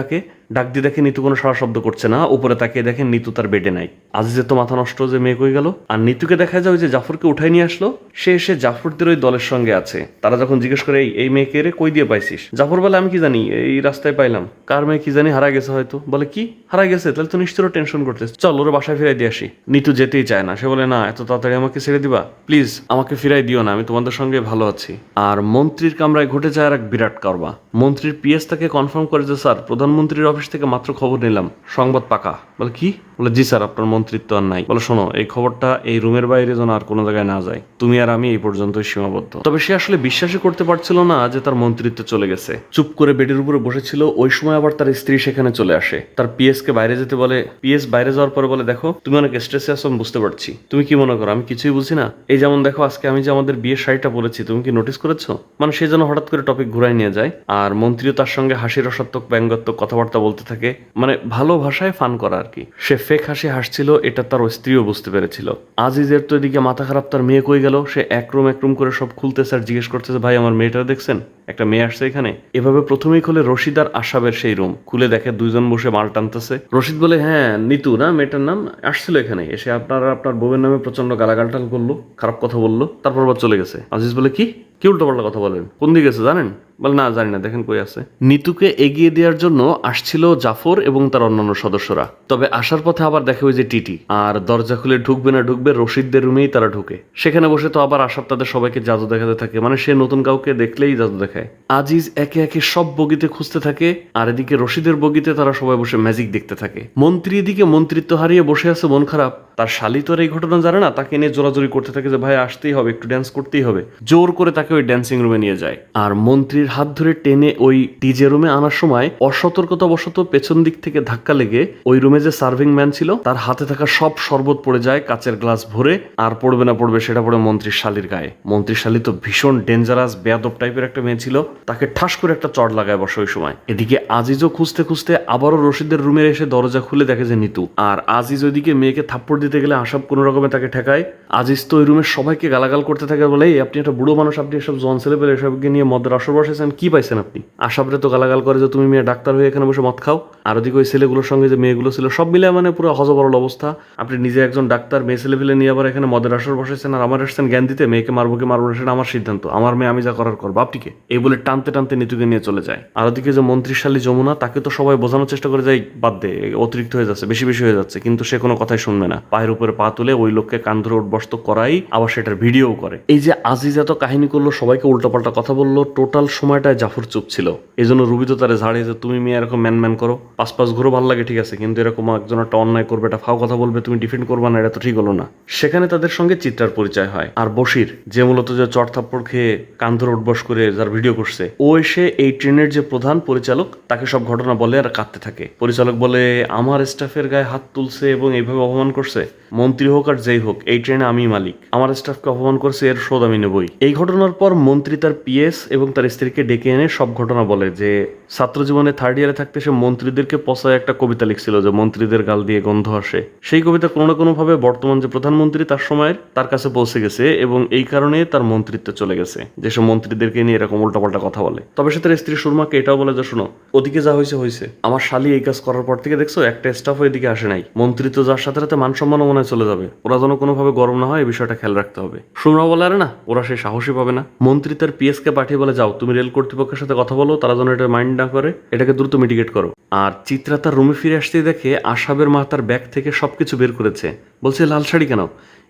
ডাক দিয়ে দেখে নিতু কোনো সারা শব্দ করছে না। উপরে তাকিয়ে দেখেন নিতু তার বেডে নাই। আজিজের তো মাথা নষ্ট যে মেয়ে কই গেল। আর নিতুকে দেখা যায় ওই যে জাফরকে উঠাই নিয়ে আসলো, সে এসে জাফরদের ওই দলের সঙ্গে আছে। তারা যখন জিজ্ঞেস করে এই মেয়েকে রে কই দিয়ে পাইছিস, জাফর বলে আমি কি জানি, এই রাস্তায় পাইলাম। কার মেয়ে কি জানি, হারা গেছে হয়তো। বলে কি হারা গেছে? তাহলে তো নিশ্চয় টেনশন করতেছে, চল ওরা বাসায় ফিরাই দিয়ে আসি। নিতু যেতেই চায় না, সে বলে না এত তাড়াতাড়ি আমাকে ছেড়ে দিবা, প্লিজ আমাকে ফিরাই দিও না, আমি তোমাদের সঙ্গে ভালো আছি। আর মন্ত্রীর কামরায় ঘটে যায় আর এক বিরাট কারবা। মন্ত্রীর পিএস তাকে কনফার্ম করে যে স্যার প্রধানমন্ত্রীর অফিস থেকে মাত্র খবর নিলাম, সংবাদ পাকা। বলে কি? বলে জি স্যার আপনার মন্ত্রিত্ব আর নাই। বলে শোনো এই খবরটা এই রুমের বাইরে যেন আর কোনো জায়গায় না যায়, তুমি আর আমি এই পর্যন্তই সীমাবদ্ধ। তবে সে আসলে বিশ্বাসই করতে পারছিল না যে তার মন্ত্রিত্ব চলে গেছে। চুপ করে বেডের উপরে বসেছিল, ওই সময় আবার তার স্ত্রী সেখানে চলে আসে। তার পিএস কে বাইরে যেতে বলে। পিএস বাইরে যাওয়ার পরে বলে দেখো তুমি অনেক স্ট্রেসে আছো, আমি বুঝতে পারছি, তুমি কি মনে করো আমি কিছুই বুঝি না? এই যেমন দেখো আজকে আমি যে আমাদের বিয়ের শাড়িটা পরেছি, তুমি কি নোটিস করেছো? মানে সে যেন হঠাৎ করে টপিক ঘুরাই নিয়ে যায়। আর মন্ত্রীও তার সঙ্গে হাসির রসাত্মক ব্যঙ্গাত্মক কথাবার্তা বলতে থাকে, মানে ভালো ভাষায় ফান করা আর কি। সে ফেক হাসি হাসছিল, এটা তার স্ত্রীও বুঝতে পেরেছিল। আজিজের তো এদিকে মাথা খারাপ, তার মেয়ে কই গেল। সে এক রুম করে সব খুলতেছে আর জিজ্ঞেস করতেছে ভাই আমার মেয়েটা দেখছেন, একটা মেয়ে আসছে এখানে। এভাবে প্রথমেই খুলে রশিদ আর আশাবের সেই রুম, খুলে দেখে দুইজন বসে মাল টানতেছে। রশিদ বলে হ্যাঁ নিতু না মেয়েটার নাম, আসছিল এখানে, এসে আপনার বউয়ের নামে প্রচন্ড গালাগালটাল করলো, খারাপ কথা বললো, তারপর আবার চলে গেছে। আজিজ বলে কি উল্টোপাল্টা কথা বলেন, কোন দিকে গেছে জানেন? বলে না জানি না, দেখেন কই আছে। নিতুকে এগিয়ে দেওয়ার জন্য আসছিল জাফর এবং তার অন্যান্য সদস্যরা। তবে আসার পথে আবার দেখে ওই যে টিটি, আর দরজা খুলে ঢুকবে না ঢুকবে রশিদদের রুমেই তারা ঢুকে। সেখানে বসে তো আবার আসার তাদের সবাইকে জাদু দেখাতে থাকে, মানে সে নতুন কাউকে দেখলেই জাদু দেখায়। আজিজ একে একে সব বগিতে খুঁজতে থাকে, আর এদিকে রশিদের বগিতে তারা সবাই বসে ম্যাজিক দেখতে থাকে। মন্ত্রী এদিকে মন্ত্রিত্ব হারিয়ে বসে আছে মন খারাপ। তার শালি তো আর এই ঘটনা জানে না, তাকে নিয়ে জোরাজোরি করতে থাকে যে ভাই আসতেই হবে, একটু ড্যান্স করতেই হবে। জোর করে তাকে ওই ড্যান্সিং রুমে নিয়ে যায়। আর মন্ত্রীর হাত ধরে টেনে ওই ডিজে রুমে আনার সময় অসতর্কতাবশত পেছন দিক থেকে ধাক্কা লেগে ওই রুমে যে সার্ভিং ম্যান ছিল তার হাতে থাকা সব শরবত পড়ে যায় কাচের গ্লাস ভরে। আর পড়বে না পড়বে সেটা পড়ে মন্ত্রীর শালির গায়ে। মন্ত্রীর শালি তো ভীষণ ডেঞ্জারাস বেয়াদব টাইপের একটা মেয়ে ছিল, তাকে ঠাস করে একটা চড় লাগায় বসে ওই সময়। এদিকে আজিজও খুঁজতে খুঁজতে আবারও রশিদের রুমে এসে দরজা খুলে দেখে যে নিতু। আর আজিজ ওইদিকে মেয়েকে থাপ্পড় দিতে গেলে আশাব কোনো রকমে তাকে ঠেকায়। আজিজ তো ওই রুমের সবাইকে গালাগাল করতে থাকে, বলে আপনি একটা বুড়ো মানুষ, আপনি এসব জন ছেলে পেলে এসবকে নিয়ে মদের আসর বসেছেন, কি পাইছেন আপনি? আশাবরে তো গালাগাল করে যে তুমি মেয়ে ডাক্তার হয়ে এখানে বসে মদ খাও। আর ওদিকে ওই ছেলেগুলোর সঙ্গে যে মেয়েগুলো ছিল সব মিলে মানে পুরো হজবরল অবস্থা। আপনি নিজে একজন ডাক্তার, মেয়ে ছেলে ফেলে নিয়ে আবার এখানে মদের আসর বসেছেন, আর আমার আসছেন জ্ঞান দিতে মেয়েকে মারবো কি মারবো না সেটা আমার সিদ্ধান্ত, আমার মেয়ে আমি যা করার করবো, আপনিকে? এই বলে টানতে টানতে নিতুকে নিয়ে চলে যায়। আর ওদিকে যে মন্ত্রিশালী যমুনা, তাকে তো সবাই বোঝানোর চেষ্টা করে যায় বাদ দে, অতিরিক্ত হয়ে যাচ্ছে, বেশি বেশি হয়ে যাচ্ছে, কিন্তু সে কোনো কথাই শুনবে না। পায়ের উপরে পা তুলে ওই লোককে কান ধরে উঠবস্ত করাই, আবার সেটার ভিডিও করে। এই যে আজিজ এত কাহিনী করলো, সবাইকে উল্টাপাল্টা কথা বললো, টোটাল সময় সময়টায় জাফর চুপ ছিল। এই জন্য রুবি তো তারে ঝাড়িয়ে যে তুমি মেয়ে এরকম ম্যান করো, পাশ ঘুরো ভালো লাগে ঠিক আছে, কিন্তু এরকম একজন একটা অন্যায় করবে, এটা ফাও কথা বলবে, তুমি ডিফেন্ড করবা না, এটা তো ঠিক হলো না। সেখানে তাদের সঙ্গে চিত্রার পরিচয় হয়। আর বশির, যে মূলত যে চট থাপ্পড় খেয়ে কান ধরে উঠবস করে যার ভিডিও করছে, ও এসে এই ট্রেনের যে প্রধান পরিচালক তাকে সব ঘটনা বলে আর কাঁদতে থাকে। পরিচালক বলে আমার স্টাফের গায়ে হাত তুলছে এবং এইভাবে অপমান করছে, মন্ত্রী হোক আর যেই হোক এই ট্রেনে আমি মালিক, আমার স্টাফকে অপমান করছে, এর শোধ আমি নেবই। এই ঘটনার পর মন্ত্রী তার পিএস এবং তার স্ত্রীকে ডেকে এনে সব ঘটনা বলে যে ছাত্র জীবনে থার্ড ইয়ারে থাকতে সে মন্ত্রীদেরকে পচায় একটা কবিতা লিখছিল যে মন্ত্রীদের গাল দিয়ে গন্ধ আসে। সেই কবিতা কোনো না কোনো ভাবে বর্তমান যে প্রধানমন্ত্রী তার সময়ের তার কাছে পৌঁছে গেছে এবং এই কারণে তার মন্ত্রিত্ব চলে গেছে, যেসব মন্ত্রীদেরকে নিয়ে এরকম উল্টাপাল্টা কথা বলে। তবে সে তার স্ত্রী সুরমাকে এটাও বলে যে শোনো, ওদিকে যা হয়েছে হয়েছে, আমার শালি এই কাজ করার পর থেকে দেখছো একটা স্টাফ এদিকে আসে নাই, মন্ত্রিত্ব যার সাথে সাথে মান সম্মান মনে চলে যাবে, ওরা যেন কোনোভাবে গরম না হয় এই বিষয়টা খেয়াল রাখতে হবে। সুরমা বলে আরে না, ওরা সেই সাহসী পাবে না। মন্ত্রী তার পিএস কে পাঠিয়ে বলে যাও তুমি রেল কর্তৃপক্ষের সাথে কথা বলো, তারা যেন এটা মাইন্ড না করে, এটাকে দ্রুত মিটিগেট করো। আর চিত্রা তার রুমে ফিরে আসতেই দেখে আশাবের মা তার ব্যাগ থেকে সবকিছু বের করেছে। বলছে লাল শাড়ি কেন?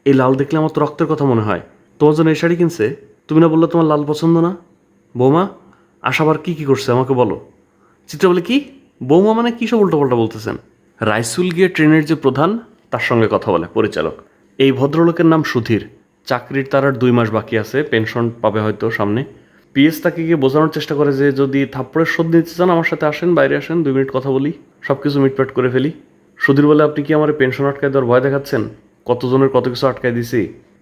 এই লাল দেখলে আমার তো রক্তের কথা মনে হয়, তোমার জন্য এই শাড়ি কিনছে, তুমি না বললো তোমার লাল পছন্দ না? বৌমা, আশাবার কি কি করছে আমাকে বলো। চিত্রা বলে কি বৌমা মানে কী সব উল্টোপাল্টা বলতেছেন। রাইসুল গিয়ে ট্রেনের যে প্রধান তার সঙ্গে কথা বলে পরিচালক। এই ভদ্রলোকের নাম সুধীর, চাকরির তার আর 2 মাস বাকি আছে, পেনশন পাবে হয়তো সামনে। পিএস তাকে গিয়ে বোঝানোর চেষ্টা করে যে যদি থাপ্পড়ের শোধ নিতে চান আমার সাথে আসেন, বাইরে আসেন, 2 মিনিট কথা বলি, সব কিছু মিটপাট করে ফেলি। সুধীর বলে আপনি কি আমার পেনশন আটকায় দেওয়ার ভয় দেখাচ্ছেন? কতজনের কত কিছু আটকায় দিছি,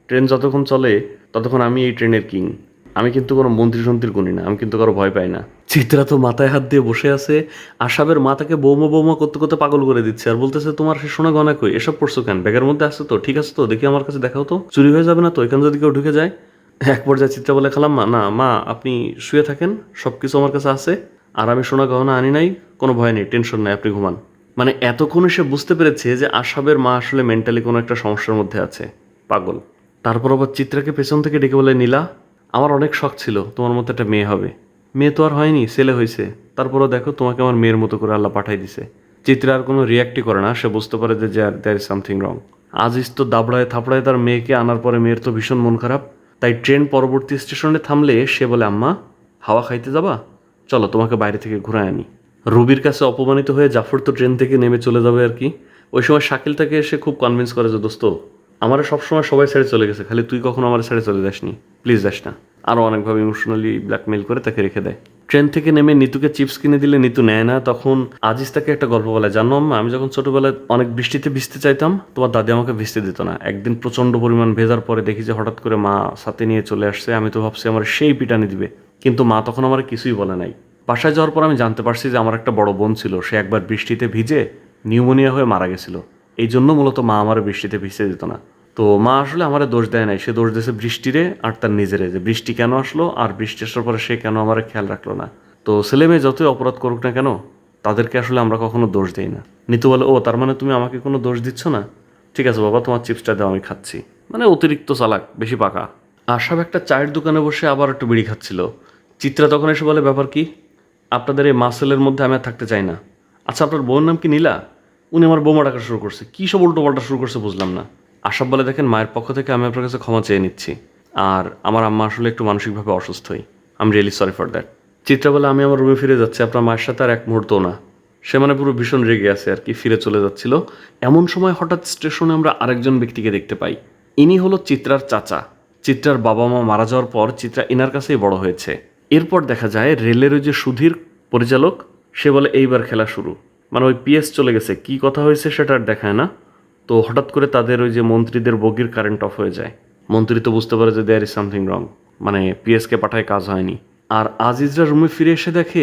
ট্রেন যতক্ষণ চলে ততক্ষণ আমি এই ট্রেনের কিং, আমি কিন্তু কোনো মন্ত্রী সন্ত্রীর গুণী না, আমি কিন্তু কারো ভয় পাই না। চিত্রা তো মাথায় হাত দিয়ে বসে আছে, আশাবের মাতাকে বৌমা বৌমা করতে করতে পাগল করে দিচ্ছে আর বলতেছে তোমার সে সোনা গয়না কই, এসব পড়ছো কেন, ব্যাগের মধ্যে আছে তো, ঠিক আছে তো, দেখি আমার কাছে দেখাও তো, চুরি হয়ে যাবে না তো এখানে যদি কেউ ঢুকে যায়। এক পর্যায়ে চিত্রা বলে খালাম মা না মা আপনি শুয়ে থাকেন, সব কিছু আমার কাছে আছে, আর আমি সোনা গহনা আনি নাই, কোনো ভয় নেই, টেনশন নাই, আপনি ঘুমান। মানে এতক্ষণে সে বুঝতে পেরেছে যে আশাবের মা আসলে মেন্টালি কোনো একটা সমস্যার মধ্যে আছে, পাগল। তারপর আবার চিত্রাকে পেছন থেকে ডেকে বলে নীলা, আমার অনেক শখ ছিল তোমার মতো একটা মেয়ে হবে, মেয়ে তো আর হয়নি, ছেলে হয়েছে, তারপরও দেখো তোমাকে আমার মেয়ের মতো করে আল্লাহ পাঠাই দিছে। চিত্রা আর কোনো রিয়াক্টই করে না, সে বুঝতে পারে যে there is something wrong. Aziz তো দাবড়ায় থাপড়ায় তার মেয়েকে আনার পরে মেয়ের তো ভীষণ মন খারাপ, তাই ট্রেন পরবর্তী স্টেশনে থামলে সে বলে আম্মা হাওয়া খাইতে যাবা, চলো তোমাকে বাইরে থেকে ঘুরায় আনি। রুবির কাছে অপমানিত হয়ে জাফর তো ট্রেন থেকে নেমে চলে যাবে আর কি। ওই সময় শাকিল তাকে এসে খুব কনভিন্স করে যে দোস্ত আমার সবসময় সবাই ছেড়ে চলে গেছে, খালি তুই কখনো আমার ছেড়ে চলে যাসনি, প্লিজ যাস না। আরও অনেকভাবে ইমোশনালি ব্ল্যাকমেইল করে তাকে রেখে দেয়। ট্রেন থেকে নেমে নিতুকে চিপস কিনে দিলে নিতু নেয় না, তখন আজিজ তাকে একটা গল্প বলে, জানো আম্মা আমি যখন ছোটোবেলায় অনেক বৃষ্টিতে ভিজতে চাইতাম তোমার দাদি আমাকে ভিজতে দিত না, একদিন প্রচণ্ড পরিমাণ ভেজার পরে দেখি যে হঠাৎ করে মা সাথে নিয়ে চলে আসছে, আমি তো ভাবছি আমার সেই পিটানি দিবে, কিন্তু মা তখন আমার কিছুই বলে নাই। বাসায় যাওয়ার পর আমি জানতে পারছি যে আমার একটা বড় বোন ছিল, সে একবার বৃষ্টিতে ভিজে নিউমোনিয়া হয়ে মারা গেছিল, এই জন্য মূলত মা আমার বৃষ্টিতে ভিজতে দিত না। তো মা আসলে আমার দোষ দেয় নাই, সে দোষ দিয়েছে বৃষ্টিরে আর তার নিজেরে, যে বৃষ্টি কেন আসলো আর বৃষ্টি আসার পরে সে কেন আমার খেয়াল রাখলো না। তো ছেলে মেয়ে যতই অপরাধ করুক না কেন তাদেরকে আসলে আমরা কখনো দোষ দিই না। নিতু বলে ও তার মানে তুমি আমাকে কোনো দোষ দিচ্ছ না, ঠিক আছে বাবা তোমার চিপসটা দাও আমি খাচ্ছি, মানে অতিরিক্ত চালাক, বেশি পাকা। আশাব একটা চায়ের দোকানে বসে আবার একটু বিড়ি খাচ্ছিল। চিত্রা তখন এসে বলে ব্যাপার কি, আপনাদের এই মাসেলের মধ্যে আমি আর থাকতে চাই না। আচ্ছা আপনার বউর নাম কি নীলা? উনি আমার বৌমা ডাকা শুরু করছে, কী সব উল্টো পাল্টা শুরু করছে বুঝলাম না। আশাব বলে দেখেন মায়ের পক্ষ থেকে আমি আপনার কাছে ক্ষমা চেয়ে নিচ্ছি, আর আমার আম্মা আসলে একটু মানসিকভাবে অসুস্থই, I am really sorry for that. Chitra বলে আমি আমার রুমে ফিরে যাচ্ছি, আপনার মায়ের সাথে আর এক মুহূর্তও না। সে মানে পুরো ভীষণ রেগে আছে আর কি, ফিরে চলে যাচ্ছিল। এমন সময় হঠাৎ স্টেশনে আমরা আরেকজন ব্যক্তিকে দেখতে পাই। ইনি হলো চিত্রার চাচা। চিত্রার বাবা মা মারা যাওয়ার পর চিত্রা ইনার কাছেই বড় হয়েছে। এরপর দেখা যায় রেলের ওই যে সুধীর পরিচালক, সে বলে এইবার খেলা শুরু, মানে ওই পিএস চলে গেছে, কি কথা হয়েছে সেটা আর দেখায় না। তো হঠাৎ করে তাদের ওই যে মন্ত্রীদের বগির কারেন্ট অফ হয়ে যায়। মন্ত্রী তো বুঝতে পারে যে দেয়ার ইজ সামথিং রং, মানে পিএসকে পাঠায় কাজ হয়নি। আর আজিজরা রুমে ফিরে এসে দেখে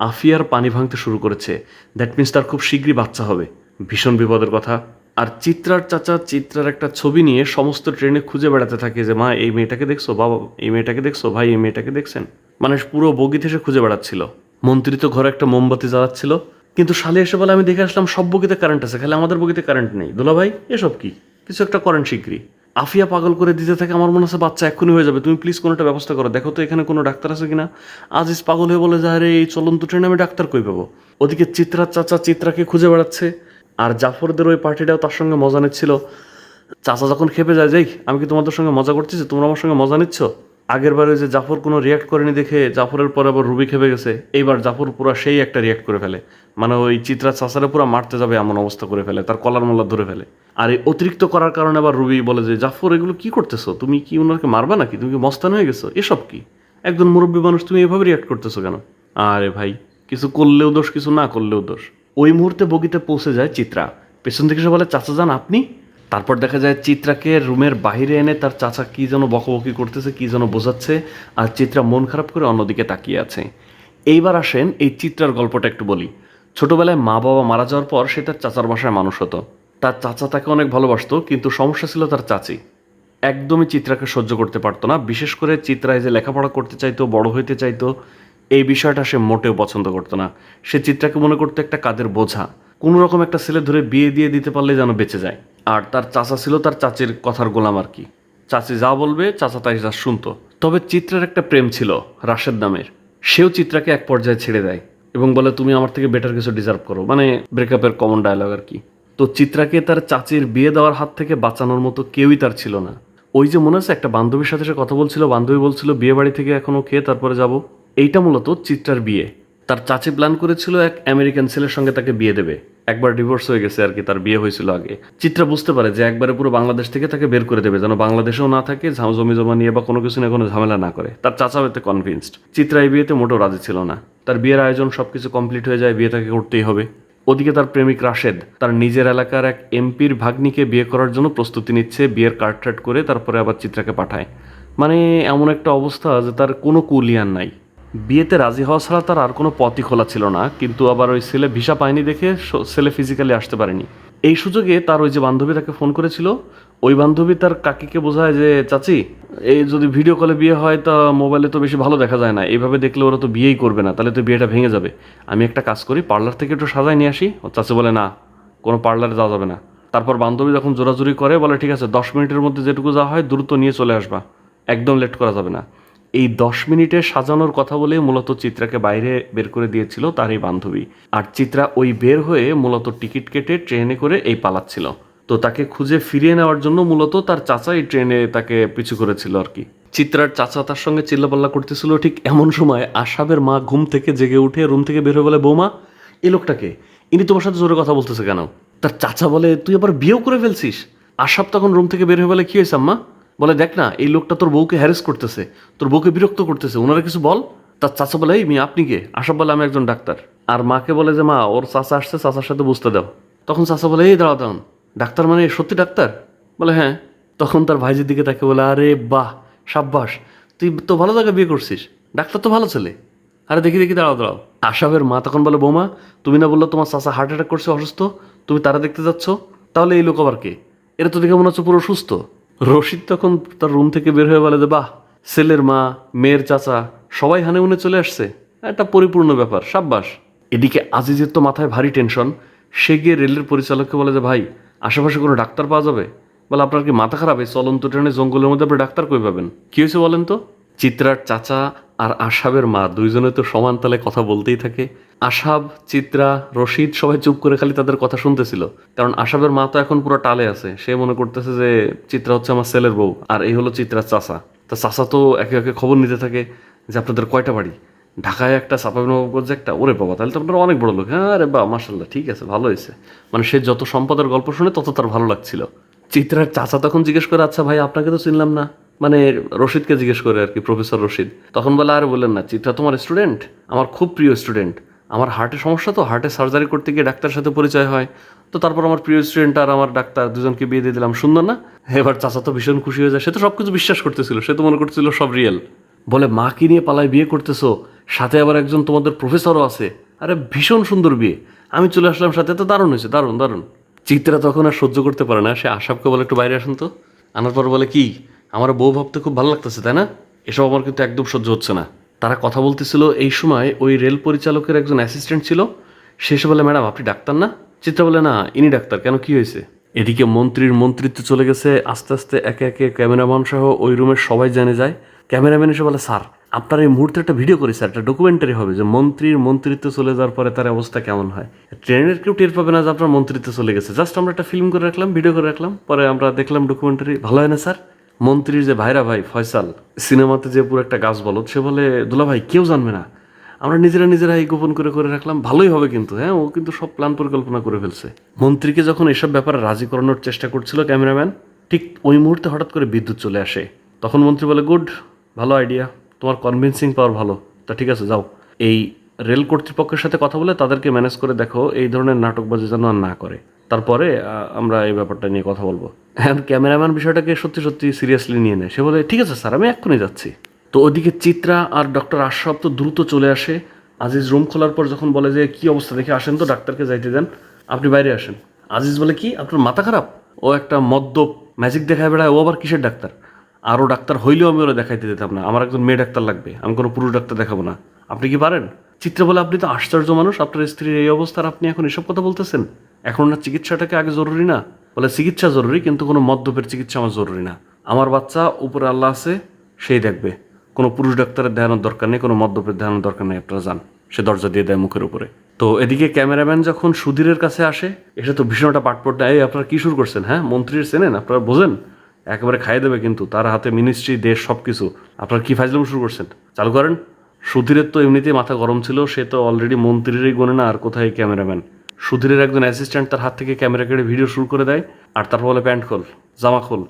আফিয়ার পানি ভাঙতে শুরু করেছে, দ্যাট মিনস তার খুব শীঘ্রই বাচ্চা হবে, ভীষণ বিপদের কথা। আর চিত্রার চাচা চিত্রার একটা ছবি নিয়ে সমস্ত ট্রেনে খুঁজে বেড়াতে থাকে যে মা এই মেয়েটাকে দেখছো, বাবা এই মেয়েটাকে দেখছো, ভাই এই মেয়েটাকে দেখছেন, মানে পুরো বগিতে এসে খুঁজে বেড়াচ্ছিল। মন্ত্রী তো ঘরে একটা মোমবাতি জ্বালাচ্ছিল, কিন্তু শালি এসে বলে আমি দেখে আসলাম সব বগিতে কারেন্ট আছে, খালি আমাদের বগিতে কারেন্ট নেই। দুলা ভাই এসব কি, কিছু একটা করেন শীঘ্রই। আফিয়া পাগল করে দিতে থাকে, আমার মনে হচ্ছে বাচ্চা এক্ষুনি হয়ে যাবে, তুমি প্লিজ কোনো একটা ব্যবস্থা করো, দেখো তো এখানে কোনো ডাক্তার আছে কিনা। আজিজ পাগল হয়ে বলে যে আরে এই চলন্ত ট্রেনে আমি ডাক্তার কই পাবো। ওদিকে চিত্রার চাচা চিত্রাকে খুঁজে বেড়াচ্ছে, আর জাফরদের ওই পার্টিটাও তার সঙ্গে মজা নিচ্ছিল। চাচা যখন খেপে যায়, যাই আমি কি তোমাদের সঙ্গে মজা করতেছি, তোমরা আমার সঙ্গে মজা নিচ্ছ, আগের বারে যে জাফর কোনো রিয়াক্ট করেনি দেখে জাফরের পর আবার রুবি খেপে গেছে, এইবার জাফর পুরো সেই একটা রিয়াক্ট করে ফেলে, মানে ওই চিত্রা চাচারে পুরো মারতে যাবে এমন অবস্থা করে ফেলে, তার কলার মোল্লা ধরে ফেলে। আর এই অতিরিক্ত করার কারণে আবার রুবি বলে যে জাফর এগুলো কি করতেছো, তুমি কি ওনাকে মারবা নাকি, তুমি কি মস্তান হয়ে গেছো, এসব কি, একজন মুরব্বী মানুষ তুমি এভাবে রিয়াক্ট করতেছো কেন? আরে ভাই, কিছু করলেও দোষ, কিছু না করলেও দোষ। ওই মুহূর্তে বগিতে পৌঁছে যায় চিত্রা, পেছন থেকে সে বলে চাচা যান আপনি। তারপর দেখা যায় চিত্রাকে রুমের বাইরে এনে তার চাচা কী যেন বকবকি করতেছে, কী যেন বোঝাচ্ছে, আর চিত্রা মন খারাপ করে অন্যদিকে তাকিয়ে আছে। এইবার আসেন এই চিত্রার গল্পটা একটু বলি। ছোটবেলায় মা বাবা মারা যাওয়ার পর সে তার চাচার বাসায় মানুষ হতো। তার চাচা তাকে অনেক ভালোবাসতো, কিন্তু সমস্যা ছিল তার চাচি একদমই চিত্রাকে সহ্য করতে পারতো না। বিশেষ করে চিত্রায় যে লেখাপড়া করতে চাইতো, বড় হইতে চাইতো, এই বিষয়টা সে মোটেও পছন্দ করতো না। সে চিত্রাকে মনে করতো একটা কাঁধের বোঝা, কোনো রকম একটা ছেলে ধরে বিয়ে দিয়ে দিতে পারলে যেন বেঁচে যায়। আর তার চাচা ছিল তার চাচির কথার গোলাম আর কি, চাচি যা বলবে চাচা তাই যা শুনতো। তবে চিত্রার একটা প্রেম ছিল রাশেদ নামের, সেও চিত্রাকে এক পর্যায়ে ছেড়ে দেয় এবং বলে তুমি আমার থেকে বেটার কিছু ডিজার্ভ করো, মানে ব্রেকআপের কমন ডায়লগ আর কি। তো চিত্রাকে তার চাচির বিয়ে দেওয়ার হাত থেকে বাঁচানোর মতো কেউই তার ছিল না। ওই যে মনে আছে একটা বান্ধবীর সাথে সে কথা বলছিল, বান্ধবী বলছিল বিয়ে বাড়ি থেকে এখনো খেয়ে তারপরে যাব, এইটা মূলত চিত্রার বিয়ে। তার চাচি প্ল্যান করেছিল এক আমেরিকান ছেলের সঙ্গে তাকে বিয়ে দেবে, একবার ডিভোর্স হয়ে গেছে আর কি, তার বিয়ে হয়েছিল আগে। চিত্রা বুঝতে পারে যে একবারে পুরো বাংলাদেশ থেকে তাকে বের করে দেবে, যেন বাংলাদেশেও না থাকে, জমি জমা নিয়ে বা কোনো কিছু নিয়ে কোনো ঝামেলা না করে। তার চাচাও এতে কনভিন্সড। চিত্রা এই বিয়েতে মোটেও রাজি ছিল না। তার বিয়ের আয়োজন সবকিছু কমপ্লিট হয়ে যায়, বিয়ে তাকে করতেই হবে। ওদিকে তার প্রেমিক রাশেদ তার নিজের এলাকার এক এমপির ভাগ্নিকে বিয়ে করার জন্য প্রস্তুতি নিচ্ছে, বিয়ের কার্ড করে তারপরে আবার চিত্রাকে পাঠায়। মানে এমন একটা অবস্থা যে তার কোনো কুলিয়ান নাই। বিয়েতে রাজি হওয়া ছাড়া তার আর কোনো পথই খোলা ছিল না, কিন্তু আবার ওই ছেলে ভিসা পায়নি দেখে ছেলে ফিজিক্যালি আসতে পারেনি। এই সুযোগে তার ওই যে বান্ধবী তাকে ফোন করেছিল, ওই বান্ধবী তার কাকিকে বোঝায় যে চাচি, এই যদি ভিডিও কলে বিয়ে হয় তা মোবাইলে তো বেশি ভালো দেখা যায় না, এইভাবে দেখলে ওরা তো বিয়েই করবে না, তাহলে তো বিয়েটা ভেঙে যাবে। আমি একটা কাজ করি, পার্লার থেকে একটু সাজায় নিয়ে আসি। ও চাচি বলে না, কোনো পার্লারে যাওয়া যাবে না। তারপর বান্ধবী যখন জোরাজুরি করে বলে ঠিক আছে 10 মিনিটের মধ্যে যেটুকু যাওয়া হয় দ্রুত নিয়ে চলে আসবা, একদম লেট করা যাবে না। এই 10 মিনিটে সাজানোর কথা বলে মূলত চিত্রাকে বাইরে বের করে দিয়েছিল তার এই বান্ধবী। আর চিত্রা ওই বের হয়ে মূলত টিকিট কেটে ট্রেনে করে এই পালাচ্ছিল। তো তাকে খুঁজে ফিরিয়ে নেওয়ার জন্য মূলত তার চাচা এই ট্রেনে তাকে পিছু করেছিল আর কি। চিত্রার চাচা তার সঙ্গে চিল্লাপাল্লা করতেছিল, ঠিক এমন সময় আশাবের মা ঘুম থেকে জেগে উঠে রুম থেকে বের হয়ে বলে বৌমা, এই লোকটাকে, ইনি তোমার সাথে জোরে কথা বলতেছে কেন? তার চাচা বলে তুই আবার বিয়েও করে ফেলছিস? আশাব তখন রুম থেকে বের হয়ে বলে কি হয়েছে আম্মা? বলে দেখ না, এই লোকটা তোর বউকে হ্যারেস করতেছে, তোর বউকে বিরক্ত করতেছে, ওনারা কিছু বল। তার চাচা বলে এই মেয়ে আপনি কে? আশাব বলে আমি একজন ডাক্তার। আর মাকে বলে যে মা ওর চাচা আসছে, চাচার সাথে বুঝতে দাও। তখন চাচা বলে এই দাঁড়াও দাঁড়ান, ডাক্তার মানে সত্যি ডাক্তার? বলে হ্যাঁ। তখন তার ভাইজির দিকে তাকে বলে আরে বাহ সাব্বাস, তুই তো ভালো জায়গায় বিয়ে করছিস, ডাক্তার তো ভালো ছেলে। আরে দেখি দেখি দাঁড়াও দাঁড়াও। আশাবের মা তখন বলে বৌমা, তুমি না বললো তোমার চাচা হার্ট অ্যাটাক করছে, অসুস্থ, তুমি তারা দেখতে যাচ্ছ, তাহলে এই লোক আবার কে? এটা তো দেখে মনে হচ্ছে পুরো সুস্থ। রশিদ তখন তার রুম থেকে বের হয়ে বলে যে বাহ, ছেলের মা, মেয়ের চাচা সবাই হানিমুনে চলে আসছে, একটা পরিপূর্ণ ব্যাপার, সাব্বাস। এদিকে আজিজের তো মাথায় ভারী টেনশন। সে গিয়ে রেলের পরিচালককে বলে যে ভাই, আশেপাশে কোনো ডাক্তার পাওয়া যাবে? বলে আপনার কি মাথা খারাপ? এই চলন্ত ট্রেনে জঙ্গলের মধ্যে আপনি ডাক্তার কই পাবেন? কি হয়েছে বলেন তো? চিত্রার চাচা আর আশাবের মা দুইজনে তো সমান তালে কথা বলতেই থাকে। আশাব, চিত্রা, রশিদ সবাই চুপ করে খালি তাদের কথা শুনতেছিল, কারণ আশাবের মা তো এখন পুরো টালে আছে। সে মনে করতেছে যে চিত্রা হচ্ছে আমার ছেলের বউ, আর এই হলো চিত্রার চাচা। তা চাচা তো একে একে খবর নিতে থাকে যে আপনাদের কয়টা বাড়ি? ঢাকায় একটা, চাঁপাইনবাবগঞ্জে একটা। ওরে বাবা, তাহলে তো আপনারা অনেক বড় লোক। হ্যাঁ রে বা, মাশাল্লাহ, ঠিক আছে, ভালো হয়েছে। মানে সে যত সম্পদের গল্প শুনে তত তার ভালো লাগছিল। চিত্রার চাচা তখন জিজ্ঞেস করে আচ্ছা ভাই আপনাকে তো চিনলাম না, মানে রশিদকে জিজ্ঞেস করে আর কি, প্রফেসর রশিদ। তখন বলে আর বললেন না, চিত্রা তোমার স্টুডেন্ট, আমার খুব প্রিয় স্টুডেন্ট। আমার হার্টের সমস্যা, তো হার্টে সার্জারি করতে গিয়ে ডাক্তারের সাথে পরিচয় হয়, তো তারপর আমার প্রিয় স্টুডেন্ট আর আমার ডাক্তার দুজনকে বিয়ে দিয়ে দিলাম, সুন্দর না? এবার চাচা তো ভীষণ খুশি হয়ে যায়। সে তো সব কিছু বিশ্বাস করতেছিল, সে তো মনে করতেছিল সব রিয়েল। বলে মা কি নিয়ে পালায় বিয়ে করতেছো, সাথে আবার একজন তোমাদের প্রফেসরও আছে, আরে ভীষণ সুন্দর বিয়ে, আমি চলে আসলাম সাথে, তো দারুণ হয়েছে, দারুণ দারুণ। চিত্রা তখন আর সহ্য করতে পারে না, সে আশাবকে বলে একটু বাইরে আসুন তো। আনার পর বলে কি, আমার বউ ভাবতে খুব ভালো লাগতেছে তাই না? এসব আমার কিন্তু একদম সহ্য হচ্ছে না। তারা কথা বলতেছিল, এই সময় ওই রেল পরিচালকের একজন অ্যাসিস্ট্যান্ট ছিল, সে এসে বলে ম্যাডাম আপনি ডাক্তার না? চিত্রা বলে না, ইনি ডাক্তার, কেন কি হয়েছে? এদিকে মন্ত্রীর মন্ত্রিত্ব চলে গেছে, আস্তে আস্তে একে একে ক্যামেরাম্যান সহ ওই রুমের সবাই জেনে যায়। ক্যামেরাম্যান এসে বলে স্যার আপনার এই মুহূর্তে একটা ভিডিও করি স্যার, একটা ডকুমেন্টারি হবে যে মন্ত্রীর মন্ত্রিত্ব চলে যাওয়ার পরে তার অবস্থা কেমন হয়। ট্রেনের কেউ টের পাবে না যে আপনার মন্ত্রিত্ব চলে গেছে, জাস্ট আমরা একটা ফিল্ম করে রাখলাম, ভিডিও করে রাখলাম, পরে আমরা দেখলাম ডকুমেন্টারি, ভালো হয় না স্যার? মন্ত্রীর যে ভাইরা ভাই ফয়সাল সিনেমাতে যে পুরো একটা গাছ বলদ, সে বলে দুলা ভাই কেউ জানবে না, আমরা নিজেরা এই গোপন করে করে রাখলাম, ভালোই হবে কিন্তু। হ্যাঁ, ও কিন্তু সব প্ল্যান পরিকল্পনা করে ফেলছে। মন্ত্রীকে যখন এসব ব্যাপারে রাজি করানোর চেষ্টা করছিল ক্যামেরাম্যান, ঠিক ওই মুহূর্তে হঠাৎ করে বিদ্যুৎ চলে আসে। তখন মন্ত্রী বলে, গুড, ভালো আইডিয়া, তোমার কনভিন্সিং পাওয়ার ভালো, তা ঠিক আছে যাও, এই রেল কর্তৃপক্ষের সাথে কথা বলে তাদেরকে ম্যানেজ করে দেখো এই ধরনের নাটকবাজি যেন আর না করে, তারপরে আমরা এই ব্যাপারটা নিয়ে কথা বলবো। হ্যাঁ, ক্যামেরাম্যান বিষয়টাকে সত্যি সত্যি সিরিয়াসলি নিয়ে নেয়। সে বলে, ঠিক আছে স্যার, আমি এক্ষুনি যাচ্ছি। তো ওদিকে চিত্রা আর ডক্টর আশরাফ তো দ্রুত চলে আসে। আজিজ রুম খোলার পর যখন বলে যে কী অবস্থা দেখে আসেন তো, ডাক্তারকে যাইতে দেন, আপনি বাইরে আসেন। আজিজ বলে, কি আপনার মাথা খারাপ? ও একটা মদ্যপ ম্যাজিক দেখায় বেড়ায়, ও আবার কিসের ডাক্তার? আরও ডাক্তার হইলেও আমি ওরা দেখাইতে দিতাম না, আমার একজন মেয়ে ডাক্তার লাগবে, আমি কোনো পুরুষ ডাক্তার দেখাবো না। আপনি কি পারেন? চিত্রা বলে, আপনি তো আশ্চর্য মানুষ, আপনার স্ত্রীর এই অবস্থার আপনি এখন এসব কথা বলতেছেন? এখন না চিকিৎসাটাকে আগে জরুরি না? বলে, চিকিৎসা জরুরি, কিন্তু কোনো মদ্যপের চিকিৎসা আমার জরুরি না। আমার বাচ্চা উপরে আল্লাহ আছে, সেই দেখবে, কোনো পুরুষ ডাক্তারের ধ্যানের দরকার নেই, কোনো মদ্যপের ধ্যানের দরকার নেই, আপনারা যান। সে দরজা দিয়ে দেয় মুখের উপরে। তো এদিকে ক্যামেরাম্যান যখন সুধীরের কাছে আসে, এসে তো ভীষণ একটা পাটপট নেয়, এই আপনারা কী শুরু করছেন? হ্যাঁ, মন্ত্রীর চেনেন, আপনারা বোঝেন, একেবারে খাইয়ে দেবে কিন্তু, তার হাতে মিনিস্ট্রি, দেশ, সব কিছু, আপনারা কী ফাইজলাম শুরু করছেন? চালু করেন। সুধীরের তো এমনিতেই মাথা গরম ছিল, সে তো অলরেডি মন্ত্রীরই গুণে না, আর কোথায় ক্যামেরাম্যান। সুধীরের একজন অ্যাসিস্ট্যান্ট তার হাত থেকে ক্যামেরা কেড়ে ভিডিও শুরু করে দেয়, আর তারপর বলে প্যান্ট খোল, জামা খোল,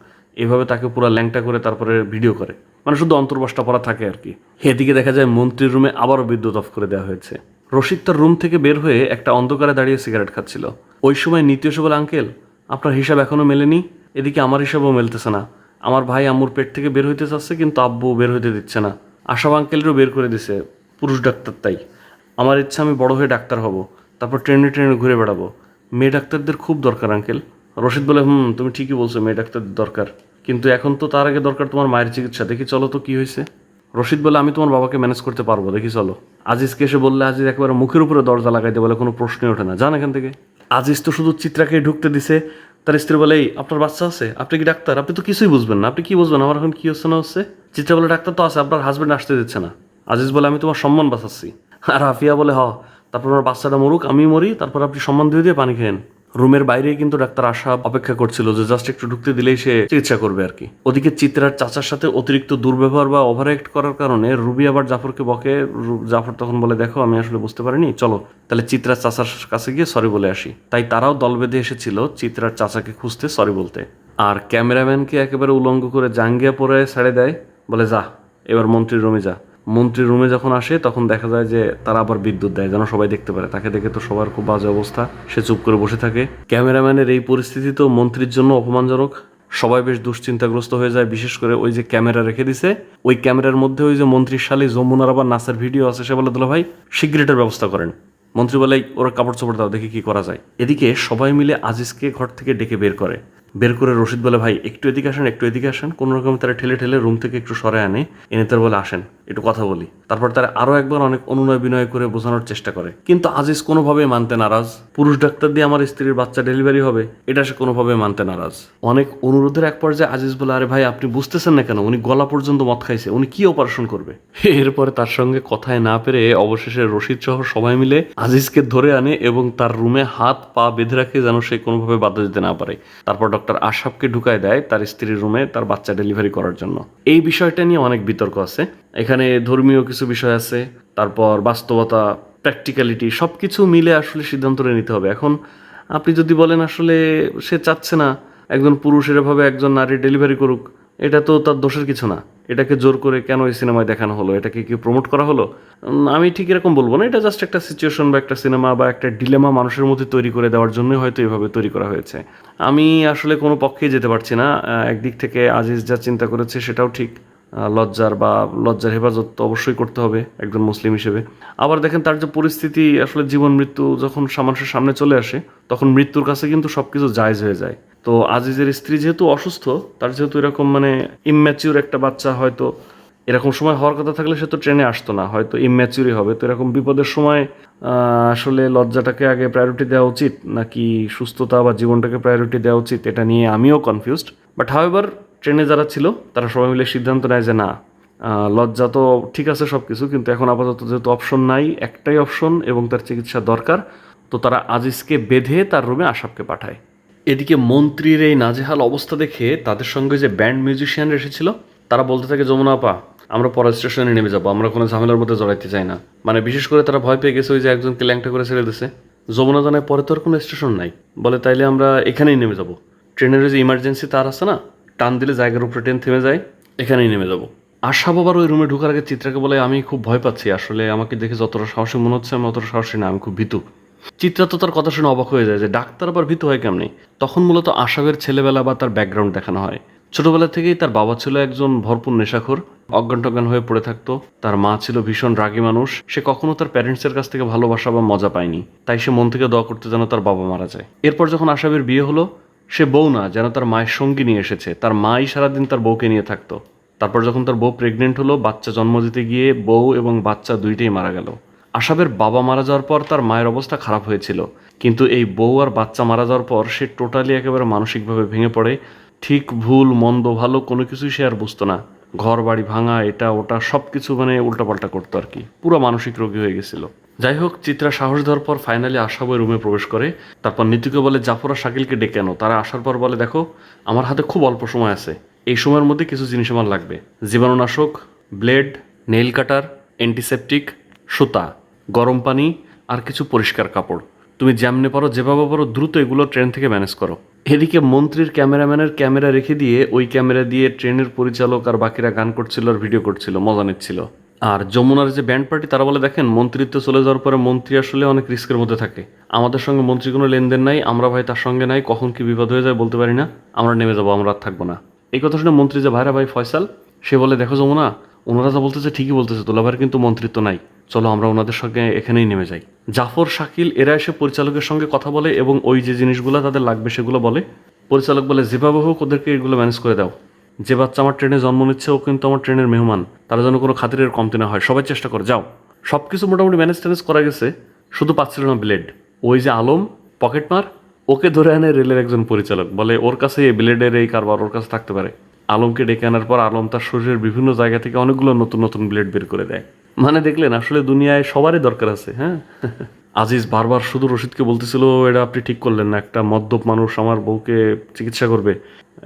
এইভাবে তাকে পুরো ল্যাংটা করে তারপরে ভিডিও করে, মানে শুধু অন্তর্বাসটা পরা থাকে আর কি। এদিকে দেখা যায় মন্ত্রীর রুমে আবারও বিদ্যুৎ অফ করে দেওয়া হয়েছে। রশিদ তার রুম থেকে বের হয়ে একটা অন্ধকারে দাঁড়িয়ে সিগারেট খাচ্ছিল। ওই সময় নীতি এসে বলে, আঙ্কেল আপনার হিসাব এখনও মেলেনি। এদিকে আমার হিসাবও মেলতেছে না। আমার ভাই আম্মুর পেট থেকে বের হইতে চাচ্ছে, কিন্তু আব্বু বের হইতে দিচ্ছে না। আশাব আঙ্কেলেরও বের করে দিছে, পুরুষ ডাক্তার তাই। আমার ইচ্ছা আমি বড় হয়ে ডাক্তার হব, তারপর ট্রেনে ট্রেনে ঘুরে বেড়াবো। মেয়ে ডাক্তারদের খুব দরকার আঙ্কেল। রশিদ বলে, তুমি ঠিকই বলছো, মেয়ে ডাক্তারদের দরকার, কিন্তু এখন তো তার আগে দরকার তোমার মায়ের চিকিৎসা। দেখি চলো তো কী হয়েছে। রশিদ বলে, আমি তোমার বাবাকে ম্যানেজ করতে পারবো, দেখি চলো। আজিজকে এসে বললে আজিজ একেবারে মুখের উপরে দরজা লাগাইতে বলে, কোনো প্রশ্নই ওঠে না, যান এখান থেকে। আজিজ তো শুধু চিত্রাকে ঢুকতে দিছে। তার স্ত্রী বলে, এই আপনার বাচ্চা আছে, আপনি কি ডাক্তার? আপনি তো কিছুই বুঝবেন না, আপনি কি বুঝবেন আমার এখন কী হচ্ছে না হচ্ছে? চিত্রা বলে, ডাক্তার তো আছে, আপনার হাজব্যান্ড আসতে দিচ্ছে না। আজিজ বলে, আমি তোমার সম্মান বাঁচাচ্ছি। আর আফিয়া বলে, তারপর আমার বাচ্চাটা মরুক, আমি মরি, তারপর আপনি সম্মান দিয়ে দিয়ে পানি খেয়েন। রুমের বাইরেই কিন্তু ডাক্তার আশা অপেক্ষা করছিল যে জাস্ট একটু ঢুকতে দিলেই সে চিকিৎসা করবে আর কি। ওদিকে চিত্রার চাচার সাথে অতিরিক্ত দুর্ব্যবহার বা ওভার অ্যাক্ট করার কারণে রুবি আবার জাফরকে বকে। জাফর তখন বলে, দেখো আমি আসলে বুঝতে পারিনি, চলো তাহলে চিত্রার চাচার কাছে গিয়ে সরি বলে আসি। তাই তারাও দল বেঁধে এসেছিল চিত্রার চাচাকে খুঁজতে, সরি বলতে। আর ক্যামেরাম্যানকে একেবারে উলঙ্গ করে জাঙ্গিয়া পরে ছেড়ে দেয়, বলে যা এবার মন্ত্রীর রুমে যা। মন্ত্রীর রুমে যখন আসে তখন দেখা যায় যে তারা আবার বিদ্যুৎ দেয় যেন সবাই দেখতে পারে। তাকে দেখে তো সবার খুব বাজে অবস্থা, সে চুপ করে বসে থাকে। ক্যামেরাম্যানের এই পরিস্থিতি তো মন্ত্রীর জন্য অপমানজনক। সবাই বেশ দুশ্চিন্তাগ্রস্ত হয়ে যায়, বিশেষ করে ওই যে ক্যামেরা রেখে দিছে, ওই ক্যামেরার মধ্যে ওই যে মন্ত্রীর শালী যমুনার আবার নাচের ভিডিও আছে। সে বলে, দুলা ভাই সিগারেটের ব্যবস্থা করেন। মন্ত্রী বলে, ওরা কাপড় চোপড় দাও, দেখি কি করা যায়। এদিকে সবাই মিলে আজিজকে ঘর থেকে ডেকে বের করে রশিদ বলে, ভাই একটু এদিকে আসেন, একটু এদিকে আসেন। কোনো রকম তারা ঠেলে ঠেলে রুম থেকে একটু সরে আনে, এনে তার বলে, আসেন একটু কথা বলি। তারপর তারা আরও একবার অনেক অনুনয় বিনয় করে বোঝানোর চেষ্টা করে, কিন্তু আজিজ কোনোভাবে মানতে নারাজ। পুরুষ ডাক্তার দিয়ে আমার স্ত্রীর বাচ্চা ডেলিভারি হবে, এটা সে কোনোভাবে মানতে নারাজ। অনেক অনুরোধের এক পর্যায়ে আজিজ বলে, আরে ভাই আপনি বুঝতেছেন না কেন, উনি গলা পর্যন্ত মদ খাইছে, উনি কি অপারেশন করবে? এরপরে তার সঙ্গে কথায় না পেরে অবশেষে রশিদ সহ সবাই মিলে আজিজকে ধরে আনে এবং তার রুমে হাত পা বেঁধে রাখে যেন সে কোনোভাবে বাধা দিতে না পারে। তারপর ডক্টর আশরাফকে ঢুকায় দেয় তার স্ত্রীর রুমে তার বাচ্চা ডেলিভারি করার জন্য। এই বিষয়টা নিয়ে অনেক বিতর্ক আছে, এখানে ধর্মীয় কিছু বিষয় আছে, তারপর বাস্তবতা, প্র্যাকটিক্যালিটি, সব কিছু মিলে আসলে সিদ্ধান্তটা নিতে হবে। এখন আপনি যদি বলেন আসলে সে চাচ্ছে না একজন পুরুষ এভাবে একজন নারী ডেলিভারি করুক, এটা তো তার দোষের কিছু না। এটাকে জোর করে কেন এই সিনেমায় দেখানো হলো, এটাকে কি প্রমোট করা হলো? আমি ঠিক এরকম বলবো না। এটা জাস্ট একটা সিচুয়েশন বা একটা সিনেমা বা একটা ডিলেমা মানুষের মধ্যে তৈরি করে দেওয়ার জন্যই হয়তো এভাবে তৈরি করা হয়েছে। আমি আসলে কোনো পক্ষেই যেতে পারছি না। একদিক থেকে আজিজ যা চিন্তা করেছে সেটাও ঠিক, লজ্জার হেফাজত তো অবশ্যই করতে হবে একজন মুসলিম হিসেবে। আবার দেখেন তার যে পরিস্থিতি, আসলে জীবন মৃত্যু যখন মানুষের সামনে চলে আসে তখন মৃত্যুর কাছে কিন্তু সব কিছু জায়েজ হয়ে যায়। তো আজিজের স্ত্রী যেহেতু অসুস্থ, তার যেহেতু এরকম ইম্যাচিউর একটা বাচ্চা, হয়তো এরকম সময় হওয়ার কথা থাকলে সে তো ট্রেনে আসতো না, হয়তো ইম্যাচিউরই হবে। তো এরকম বিপদের সময় আসলে লজ্জাটাকে আগে প্রায়োরিটি দেওয়া উচিত নাকি সুস্থতা বা জীবনটাকে প্রায়োরিটি দেওয়া উচিত, এটা নিয়ে আমিও কনফিউজড। বাট হাউএভার ট্রেনে যারা ছিল তারা সবাই মিলে সিদ্ধান্ত নেয় যে না, লজ্জা তো ঠিক আছে সব কিছু, কিন্তু এখন আপাতত যেহেতু অপশন নাই, একটাই অপশন এবং তার চিকিৎসা দরকার, তো তারা আজিজকে বেঁধে তার রুমে আশরাফকে পাঠায়। এদিকে মন্ত্রীর এই নাজেহাল অবস্থা দেখে তাদের সঙ্গে যে ব্যান্ড মিউজিশিয়ানরা এসেছিল তারা বলতে থাকে, যমুনা আপা আমরা পরের স্টেশনে নেমে যাবো, আমরা কোনো ঝামেলার মধ্যে জড়াইতে চাই না। মানে বিশেষ করে তারা ভয় পেয়ে গেছে ওই যে একজনকে ল্যাংটা করে ছেড়ে দিছে। যমুনা জানায় পরে তো আর কোনো স্টেশন নাই, বলে তাইলে আমরা এখানেই নেমে যাবো। ট্রেনের যে ইমার্জেন্সি তার আছে না, টান দিলে জায়গার উপরে ট্রেন থেমে যায়, এখানেই নেমে যাবো। আশা বাবার ওই রুমে ঢোকার আগে চিত্রাকে বলে, আমি খুব ভয় পাচ্ছি, আসলে আমাকে দেখে যতটা সাহসী মনে হচ্ছে আমি অতটা সাহসী না, আমি খুব ভীতু। চিত্রা তো তার কথা শুনে অবাক হয়ে যায় যে ডাক্তার আবার ভীতু হয় কেমনি। তখন মূলত আশাবের ছেলেবেলা বা তার ব্যাকগ্রাউন্ড দেখানো হয়। ছোটবেলা থেকেই তার বাবা ছিল একজন ভরপুর নেশাখোর, অজ্ঞান টজ্ঞান হয়ে পড়ে থাকতো। তার মা ছিল ভীষণ রাগী মানুষ, সে কখনো তার প্যারেন্টসের কাছ থেকে ভালোবাসা বা মজা পায়নি, তাই সে মন থেকে দোয়া করতে যেন তার বাবা মারা যায়। এরপর যখন আশাবের বিয়ে হলো, সে বউ না যেন তার মায়ের সঙ্গী নিয়ে এসেছে, তার মাই সারাদিন তার বউকে নিয়ে থাকতো। তারপর যখন তার বউ প্রেগনেন্ট হলো, বাচ্চা জন্ম দিতে গিয়ে বউ এবং বাচ্চা দুইটাই মারা গেল। আশাবের বাবা মারা যাওয়ার পর তার মায়ের অবস্থা খারাপ হয়েছিল, কিন্তু এই বউ আর বাচ্চা মারা যাওয়ার পর সে টোটালি একেবারে মানসিকভাবে ভেঙে পড়ে। ঠিক ভুল মন্দ ভালো কোনো কিছুই সে আর বুঝতো না। ঘর বাড়ি ভাঙা, এটা ওটা সব কিছু মানে উল্টাপাল্টা করতো আর কি, পুরো মানসিক রোগী হয়ে গেছিল। যাই হোক, চিত্রা সাহস দেওয়ার পর ফাইনালি আশা ওই রুমে প্রবেশ করে। তারপর নিতুকে বলে জাফর আর শাকিলকে ডেকে আনো। তারা আসার পর বলে, দেখো আমার হাতে খুব অল্প সময় আছে, এই সময়ের মধ্যে কিছু জিনিস আমার লাগবে। জীবাণুনাশক, ব্লেড, নেইল কাটার, অ্যান্টিসেপটিক, সুতা, গরম পানি আর কিছু পরিষ্কার কাপড়। তুমি যেমনে পারো যেভাবে পারো দ্রুত এগুলো ট্রেন থেকে ম্যানেজ করো। এদিকে মন্ত্রীর ক্যামেরাম্যানের ক্যামেরা রেখে দিয়ে ওই ক্যামেরা দিয়ে ট্রেনের পরিচালক আর বাকিরা গান করছিল আর ভিডিও করছিল, মজা নিচ্ছিল। আর যমুনার যে ব্যান্ড পার্টি তারা বলে, দেখেন মন্ত্রিত্ব চলে যাওয়ার পরে মন্ত্রী আসলে অনেক রিস্কের মধ্যে থাকে, আমাদের সঙ্গে মন্ত্রী কোনো লেনদেন নাই, আমরা ভাই তার সঙ্গে নাই, কখন কি বিপদ হয়ে যায় বলতে পারি না, আমরা নেমে যাবো, আমরা আর থাকবো না। এই কথা শুনে মন্ত্রী যে ভাইরা ভাই ফয়সাল, সে বলে, দেখো যমুনা ওনারা যা বলতেছে ঠিকই বলতেছে, তোলাভাইয়ের কিন্তু মন্ত্রিত্ব নাই, চলো আমরা ওনাদের সঙ্গে এখানেই নেমে যাই। জাফর শাকিল এরা এসে পরিচালকের সঙ্গে কথা বলে এবং ওই যে জিনিসগুলো তাদের লাগবে সেগুলো বলে। পরিচালক বলে, যেভাবে হোক ওদেরকে এগুলো ম্যানেজ করে দাও, যে বাচ্চা আমার ট্রেনে জন্ম নিচ্ছে ও কিন্তু আমার ট্রেনের মেহমান, তারা যেন কোনো খাতিরের কমতি না হয়, সবাই চেষ্টা করে যাও। সব কিছু মোটামুটি ম্যানেজ ট্যানেজ করা গেছে, শুধু পাচ্ছিল না ব্লেড। ওই যে আলম পকেটমার, ওকে ধরে আনে রেলের একজন পরিচালক, বলে ওর কাছে এই ব্লেডের এই কারবার ওর কাছে থাকতে পারে। আলমকে ডেকে আনার পর আলম তার শরীরের বিভিন্ন জায়গা থেকে অনেকগুলো নতুন নতুন ব্লেড বের করে দেয়। মানে দেখলেন আসলে দুনিয়ায় সবারই দরকার আছে, হ্যাঁ। আজিজ বারবার শুধু রশিদকে বলতেছিল, এটা আপনি ঠিক করলেন না, একটা মদ্যপ মানুষ আমার বউকে চিকিৎসা করবে,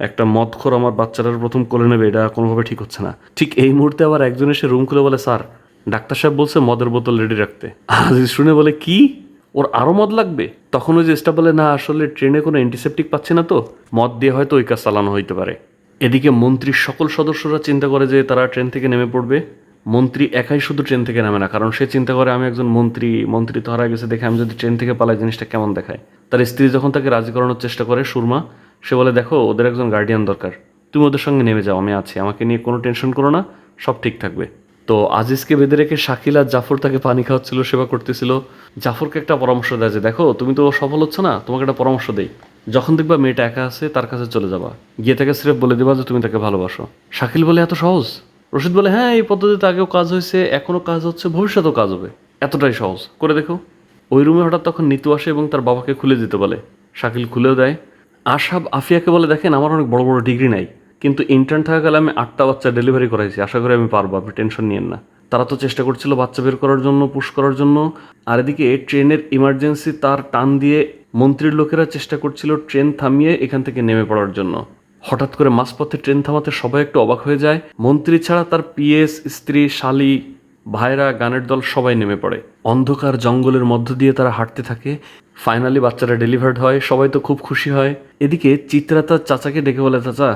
একটা মদখোর আমার বাচ্চাটার প্রথম কোলে নেবে, এটা কোনোভাবে ঠিক হচ্ছে না। ঠিক এই মুহূর্তে আবার একজন এসে রুম খুলে বলে, স্যার ডাক্তার সাহেব বলছে মদের বোতল রেডি রাখতে। আজিজ শুনে বলে, কি ওর আরও মদ লাগবে? তখন ওই যে স্টাফ বলে, না আসলে ট্রেনে কোনো অ্যান্টিসেপটিক পাচ্ছে না, তো মদ দিয়ে হয়তো ওই কাজ চালানো হইতে পারে। এদিকে মন্ত্রীর সকল সদস্যরা চিন্তা করে যে তারা ট্রেন থেকে নেমে পড়বে। মন্ত্রী একাই শুধু ট্রেন থেকে নামে না, কারণ সে চিন্তা করে আমি একজন মন্ত্রী, মন্ত্রী তো হারা গেছে দেখে আমি যদি ট্রেন থেকে পালাই জিনিসটা কেমন দেখায়। তার স্ত্রী যখন তাকে রাজি করানোর চেষ্টা করে, সুরমা, সে বলে, দেখো ওদের একজন গার্ডিয়ান দরকার, তুমি ওদের সঙ্গে নেমে যাও, আমি আছি, আমাকে নিয়ে কোনো টেনশন করো না, সব ঠিক থাকবে। তো আজিজকে বেঁধে রেখে শাকিল আর জাফর তাকে পানি খাওয়াচ্ছিল, সেবা করতেছিল। জাফরকে একটা পরামর্শ দেয় যে, দেখো তুমি তো সফল হচ্ছ না, তোমাকে একটা পরামর্শ দেই, যখন দেখবা মেয়েটা একা আছে তার কাছে চলে যাবা, গিয়ে তাকে স্রেফ বলে দেবা যে তুমি তাকে ভালোবাসো। শাকিল বলে, এত সহজ? রশিদ বলে, হ্যাঁ এই পদ্ধতিতে আগেও কাজ হয়েছে, এখনও কাজ হচ্ছে, ভবিষ্যতেও কাজ হবে, এতটাই সহজ, করে দেখো। ওই রুমে হঠাৎ তখন নিতু আসে এবং তার বাবাকে খুলে দিতে বলে। শাকিল খুলেও দেয়। আশাব আফিয়াকে বলে, দেখেন আমার অনেক বড় বড় ডিগ্রি নাই, কিন্তু ইন্টার্ন থাকাকালে আমি 8টা বাচ্চা ডেলিভারি করাইছি, আশা করি আমি পারবো, আপনি টেনশন নিয়েন না। তারা তো চেষ্টা করছিল বাচ্চা বের করার জন্য, পুশ করার জন্য। আর এদিকে ট্রেনের ইমার্জেন্সি তার টান দিয়ে মন্ত্রীর লোকেরা চেষ্টা করছিল ট্রেন থামিয়ে এখান থেকে নেমে পড়ার জন্য। হঠাৎ করে মাঝপথে ট্রেন থামাতে সবাই একটু অবাক হয়ে যায়। মন্ত্রী ছাড়া তার পিএস, স্ত্রী, শালী, ভাইরা, গানের দল সবাই নেমে পড়ে। অন্ধকার জঙ্গলের মধ্য দিয়ে তারা হাঁটতে থাকে। ফাইনালি বাচ্চারা ডেলিভার্ড হয়, সবাই তো খুব খুশি হয়। এদিকে চিত্রা তার চাচাকে ডেকে বলে, চাচা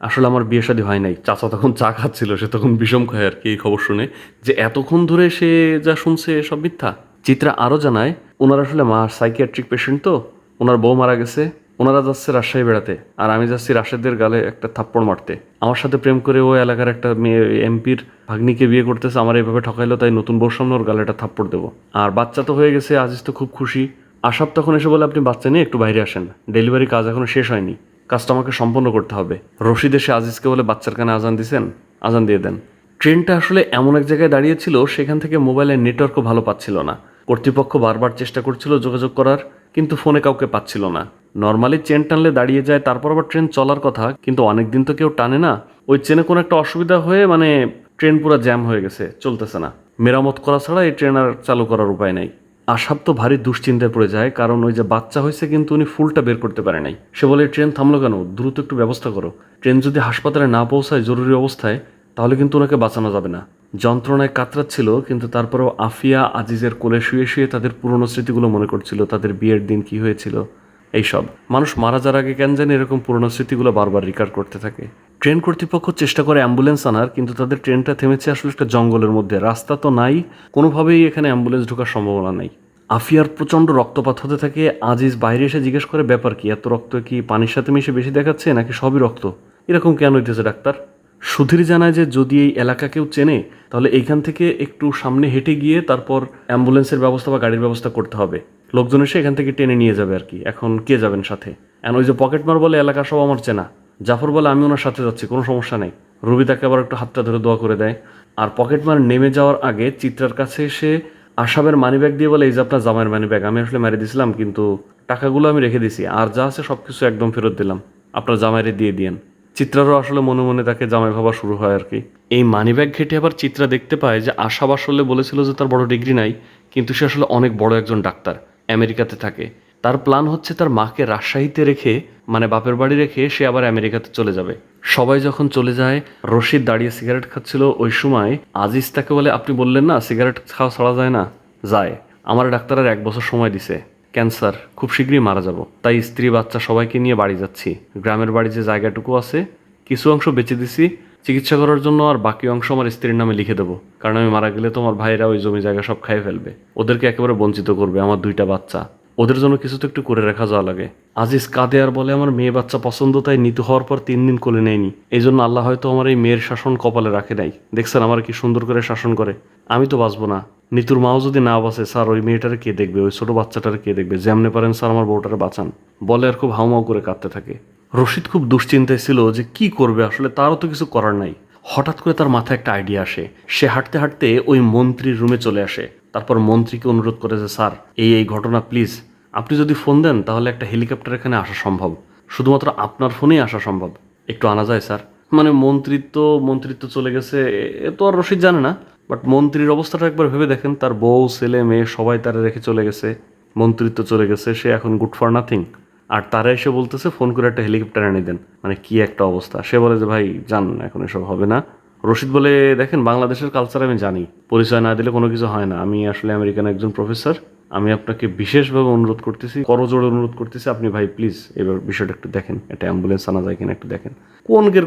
আসলে আমার বিয়ে শাদী হয় নাই। চাচা তখন চা খাচ্ছিল, সে তখন বিষম খায় আর কি এই খবর শুনে, যে এতক্ষণ ধরে সে যা শুনছে সব মিথ্যা। চিত্রা আরও জানায়, ওনার আসলে মা সাইকিয়াট্রিক পেশেন্ট, তো ওনার বউ মারা গেছে, ওনারা যাচ্ছে রাজশাহী বেড়াতে, আর আমি যাচ্ছি রাশেদের গালে একটা থাপ্পড় মারতে। আমার সাথে প্রেম করে ও এলাকার একটা মেয়ে এমপির ভাগ্নিকে বিয়ে করতেছে, আমার এইভাবে ঠকাইলো, তাই নতুন বউর সামনে ওর গালে একটা থাপ্পড় দেবো। আর বাচ্চা তো হয়ে গেছে, আজিজ তো খুব খুশি। আশাব তখন এসে বলে, আপনি বাচ্চা নিয়ে একটু বাইরে আসেন, ডেলিভারি কাজ এখনো শেষ হয়নি, কাজটা আমাকে সম্পন্ন করতে হবে। রশিদ এসে আজিজকে বলে, বাচ্চার কানে আজান দিছেন, আজান দিয়ে দেন। ট্রেনটা আসলে এমন এক জায়গায় দাঁড়িয়েছিল, সেখান থেকে মোবাইলের নেটওয়ার্কও ভালো পাচ্ছিল না। কর্তৃপক্ষ বারবার চেষ্টা করছিল যোগাযোগ করার, কিন্তু ফোনে কাউকে পাচ্ছিল না। নর্মালি চেন টানলে দাঁড়িয়ে যায়, তারপর আবার ট্রেন চলার কথা, কিন্তু অনেক দিন তো কেউ টানে না। ওই চেনে কোনো একটা অসুবিধা হয়ে ট্রেন পুরো জ্যাম হয়ে গেছে, চলতেছে না। মেরামত করা ছাড়া এই ট্রেন আর চালু করার উপায় নাই। আশাব তো ভারী দুশ্চিন্তায় পড়ে যায়, কারণ ওই যে বাচ্চা হয়েছে কিন্তু উনি ফুলটা বের করতে পারে নাই। সে বলে ট্রেন থামলো কেন, দ্রুত একটু ব্যবস্থা করো। ট্রেন যদি হাসপাতালে না পৌঁছায় জরুরি অবস্থায়, তাহলে কিন্তু ওনাকে বাঁচানো যাবে না। যন্ত্রণায় কাতরাচ্ছিল, কিন্তু তারপরেও আফিয়া আজিজের কোলে শুয়ে শুয়ে তাদের পুরনো স্মৃতিগুলো মনে করছিল, তাদের বিয়ের দিন কি হয়েছিল এইসব। মানুষ মারা যাওয়ার আগে কেন জানি এরকম পুরনো স্মৃতিগুলো বারবার রিকার করতে থাকে। ট্রেন কর্তৃপক্ষ চেষ্টা করে অ্যাম্বুলেন্স আনার, কিন্তু তাদের ট্রেনটা থেমেছে আসলে একটা জঙ্গলের মধ্যে, রাস্তা তো নাই, কোনোভাবেই এখানে অ্যাম্বুলেন্স ঢোকার সম্ভাবনা নাই। আফিয়ার প্রচণ্ড রক্তপাত হতে থাকে। আজিজ বাইরে এসে জিজ্ঞেস করে, ব্যাপার কি, এত রক্ত কি পানির সাথে মিশে বেশি দেখাচ্ছে নাকি সবই রক্ত, এরকম কেন হইতেছে ডাক্তার? সুধীর জানায় যে যদি এই এলাকা কেউ চেনে তাহলে এইখান থেকে একটু সামনে হেঁটে গিয়ে তারপর অ্যাম্বুলেন্সের ব্যবস্থা বা গাড়ির ব্যবস্থা করতে হবে। লোকজন এসে এখান থেকে টেনে নিয়ে যাবে আর কি। এখন কে যাবেন সাথে? ওই যে পকেটমার বলে এলাকা সব আমার চেনা। জাফর বলে আমি ওনার সাথে যাচ্ছি, কোনো সমস্যা নেই। রুবি তাকে আবার একটু হাতটা ধরে দোয়া করে দেয়। আর পকেটমার নেমে যাওয়ার আগে চিত্রার কাছে এসে আশাবের মানিব্যাগ দিয়ে বলে, এই যে আপনার জামাইয়ের মানিব্যাগ, আমি আসলে মেরে দিয়েছিলাম, কিন্তু টাকাগুলো আমি রেখে দিছি, আর যা আছে সব কিছু একদম ফেরত দিলাম, আপনার জামাইরে দিয়ে দিয়েন। চিত্রারও আসলে মনে মনে তাকে জামাই ভাবা শুরু হয় আর কি। এই মানিব্যাগ ঘেটে আবার চিত্রা দেখতে পায় যে আশাব আসলে বলেছিল যে তার বড় ডিগ্রি নাই, কিন্তু সে আসলে অনেক বড় একজন ডাক্তার, আমেরিকাতে থাকে। তার প্ল্যান হচ্ছে তার মাকে রাজশাহীতে রেখে, মানে বাপের বাড়ি রেখে, সে আবার আমেরিকাতে চলে যাবে। সবাই যখন চলে যায়, রশিদ দাঁড়িয়ে সিগারেট খাচ্ছিল, ওই সময় আজিজ তাকে বলে, আপনি বললেন না সিগারেট খাওয়া ছাড়া যায় না? যায়। আমার ডাক্তার আর 1 বছর সময় দিছে, ক্যান্সার, খুব শীঘ্রই মারা যাব, তাই স্ত্রী বাচ্চা সবাইকে নিয়ে বাড়ি যাচ্ছি। গ্রামের বাড়ি যে জায়গাটুকু আছে কিছু অংশ বেচে দিছি চিকিৎসা করার জন্য, আর বাকি অংশ আমার স্ত্রীর নামে লিখে দেবো, কারণ আমি মারা গেলে তোমার ভাইরা ওই জমি জায়গা সব খাই ফেলবে, ওদেরকে একেবারে বঞ্চিত করবে, আমার 2টা বাচ্চা, ওদের জন্য কিছু তো একটু করে রাখা যাওয়া লাগে। আজিজ কাঁদে আর বলে, আমার মেয়ে বাচ্চা পছন্দ, তাই নিতে হওয়ার পর 3 দিন কোলে নেয়নি, এই জন্য আল্লাহ হয়তো আমার এই মেয়ের শাসন কপালে রাখে নাই। দেখছেন আমার কি সুন্দর করে শাসন করে, আমি তো বাঁচবো না। নিতুর মাও যদি না বাঁচে, স্যার ওই মেয়েটারে কে দেখবে, ওই ছোট বাচ্চাটারে কে দেখবে, যেমনে পারেন স্যার আমার বউটারে বাঁচান, বলে আর খুব হাউমাউ করে কাঁদতে থাকে। রশিদ খুব দুশ্চিন্তায় ছিল যে কি করবে, আসলে তারও তো কিছু করার নাই। হঠাৎ করে তার মাথায় একটা আইডিয়া আসে। সে হাঁটতে হাঁটতে ওই মন্ত্রীর রুমে চলে আসে। তারপর মন্ত্রীকে অনুরোধ করে যে, স্যার এই ঘটনা, প্লিজ আপনি যদি ফোন দেন তাহলে একটা হেলিকপ্টার এখানে আসা সম্ভব, শুধুমাত্র আপনার ফোনেই আসা সম্ভব, একটু আনা যায় স্যার? মানে মন্ত্রিত্ব চলে গেছে, এ তো আর রশিদ জানে না, বাট মন্ত্রীর অবস্থাটা একবার ভেবে দেখেন, তার বউ ছেলে মেয়ে সবাই তারা রেখে চলে গেছে, মন্ত্রিত্ব চলে গেছে, সে এখন গুড ফর নাথিং, আর তারা এসে বলতেছে ফোন করে একটা হেলিকপ্টার এনে দেন, মানে কি একটা অবস্থা। সে বলে যে, ভাই যান, এখন এসব হবে না। রশিদ বলে, দেখেন বাংলাদেশের কালচার আমি জানি, পরিচয় না দিলে কোনো কিছু হয় না, আমি আসলে আমেরিকান একজন প্রফেসর, আমি আপনাকে বিশেষভাবে অনুরোধ করতেছি, করজোড়ে অনুরোধ করতেছি, আপনি ভাই প্লিজ এবার বিষয়টা একটু দেখেন, একটা অ্যাম্বুলেন্স আনা যায় কিনা একটু দেখেন।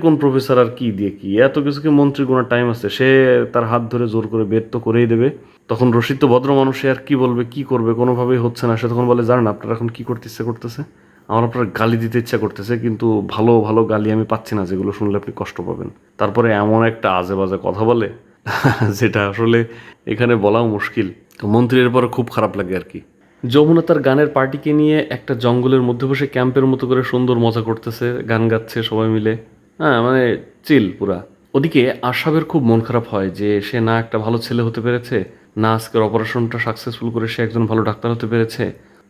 কোন প্রফেসর আর কি দিয়ে কি, এত কিছু কি মন্ত্রীর কোনো টাইম আছে? সে তার হাত ধরে জোর করে বের তো করেই দেবে। তখন রশিদ তো ভদ্র মানুষ, সে আর কি বলবে, কি করবে, কোনোভাবেই হচ্ছে না। সে তখন বলে, জানেন আপনার এখন কি করতে ইচ্ছে করতেছে? আমার আপনার গালি দিতে ইচ্ছা করতেছে, কিন্তু ভালো ভালো গালি আমি পাচ্ছি না, যেগুলো শুনলে আপনি কষ্ট পাবেন। তারপরে এমন একটা আজে বাজে কথা বলে যেটা আসলে এখানে বলাও মুশকিল। তো মন্ত্রীর পরে খুব খারাপ লাগে আর কি। যমুনা তার গানের পার্টিকে নিয়ে একটা জঙ্গলের মধ্যে বসে ক্যাম্পের মতো করে সুন্দর মজা করতেছে, গান গাচ্ছে সবাই মিলে, হ্যাঁ মানে চিল পুরা। ওদিকে আশাবের খুব মন খারাপ হয় যে সে না একটা ভালো ছেলে হতে পেরেছে, না আজকের অপারেশনটা সাকসেসফুল করে সে একজন ভালো ডাক্তার হতে পেরেছে।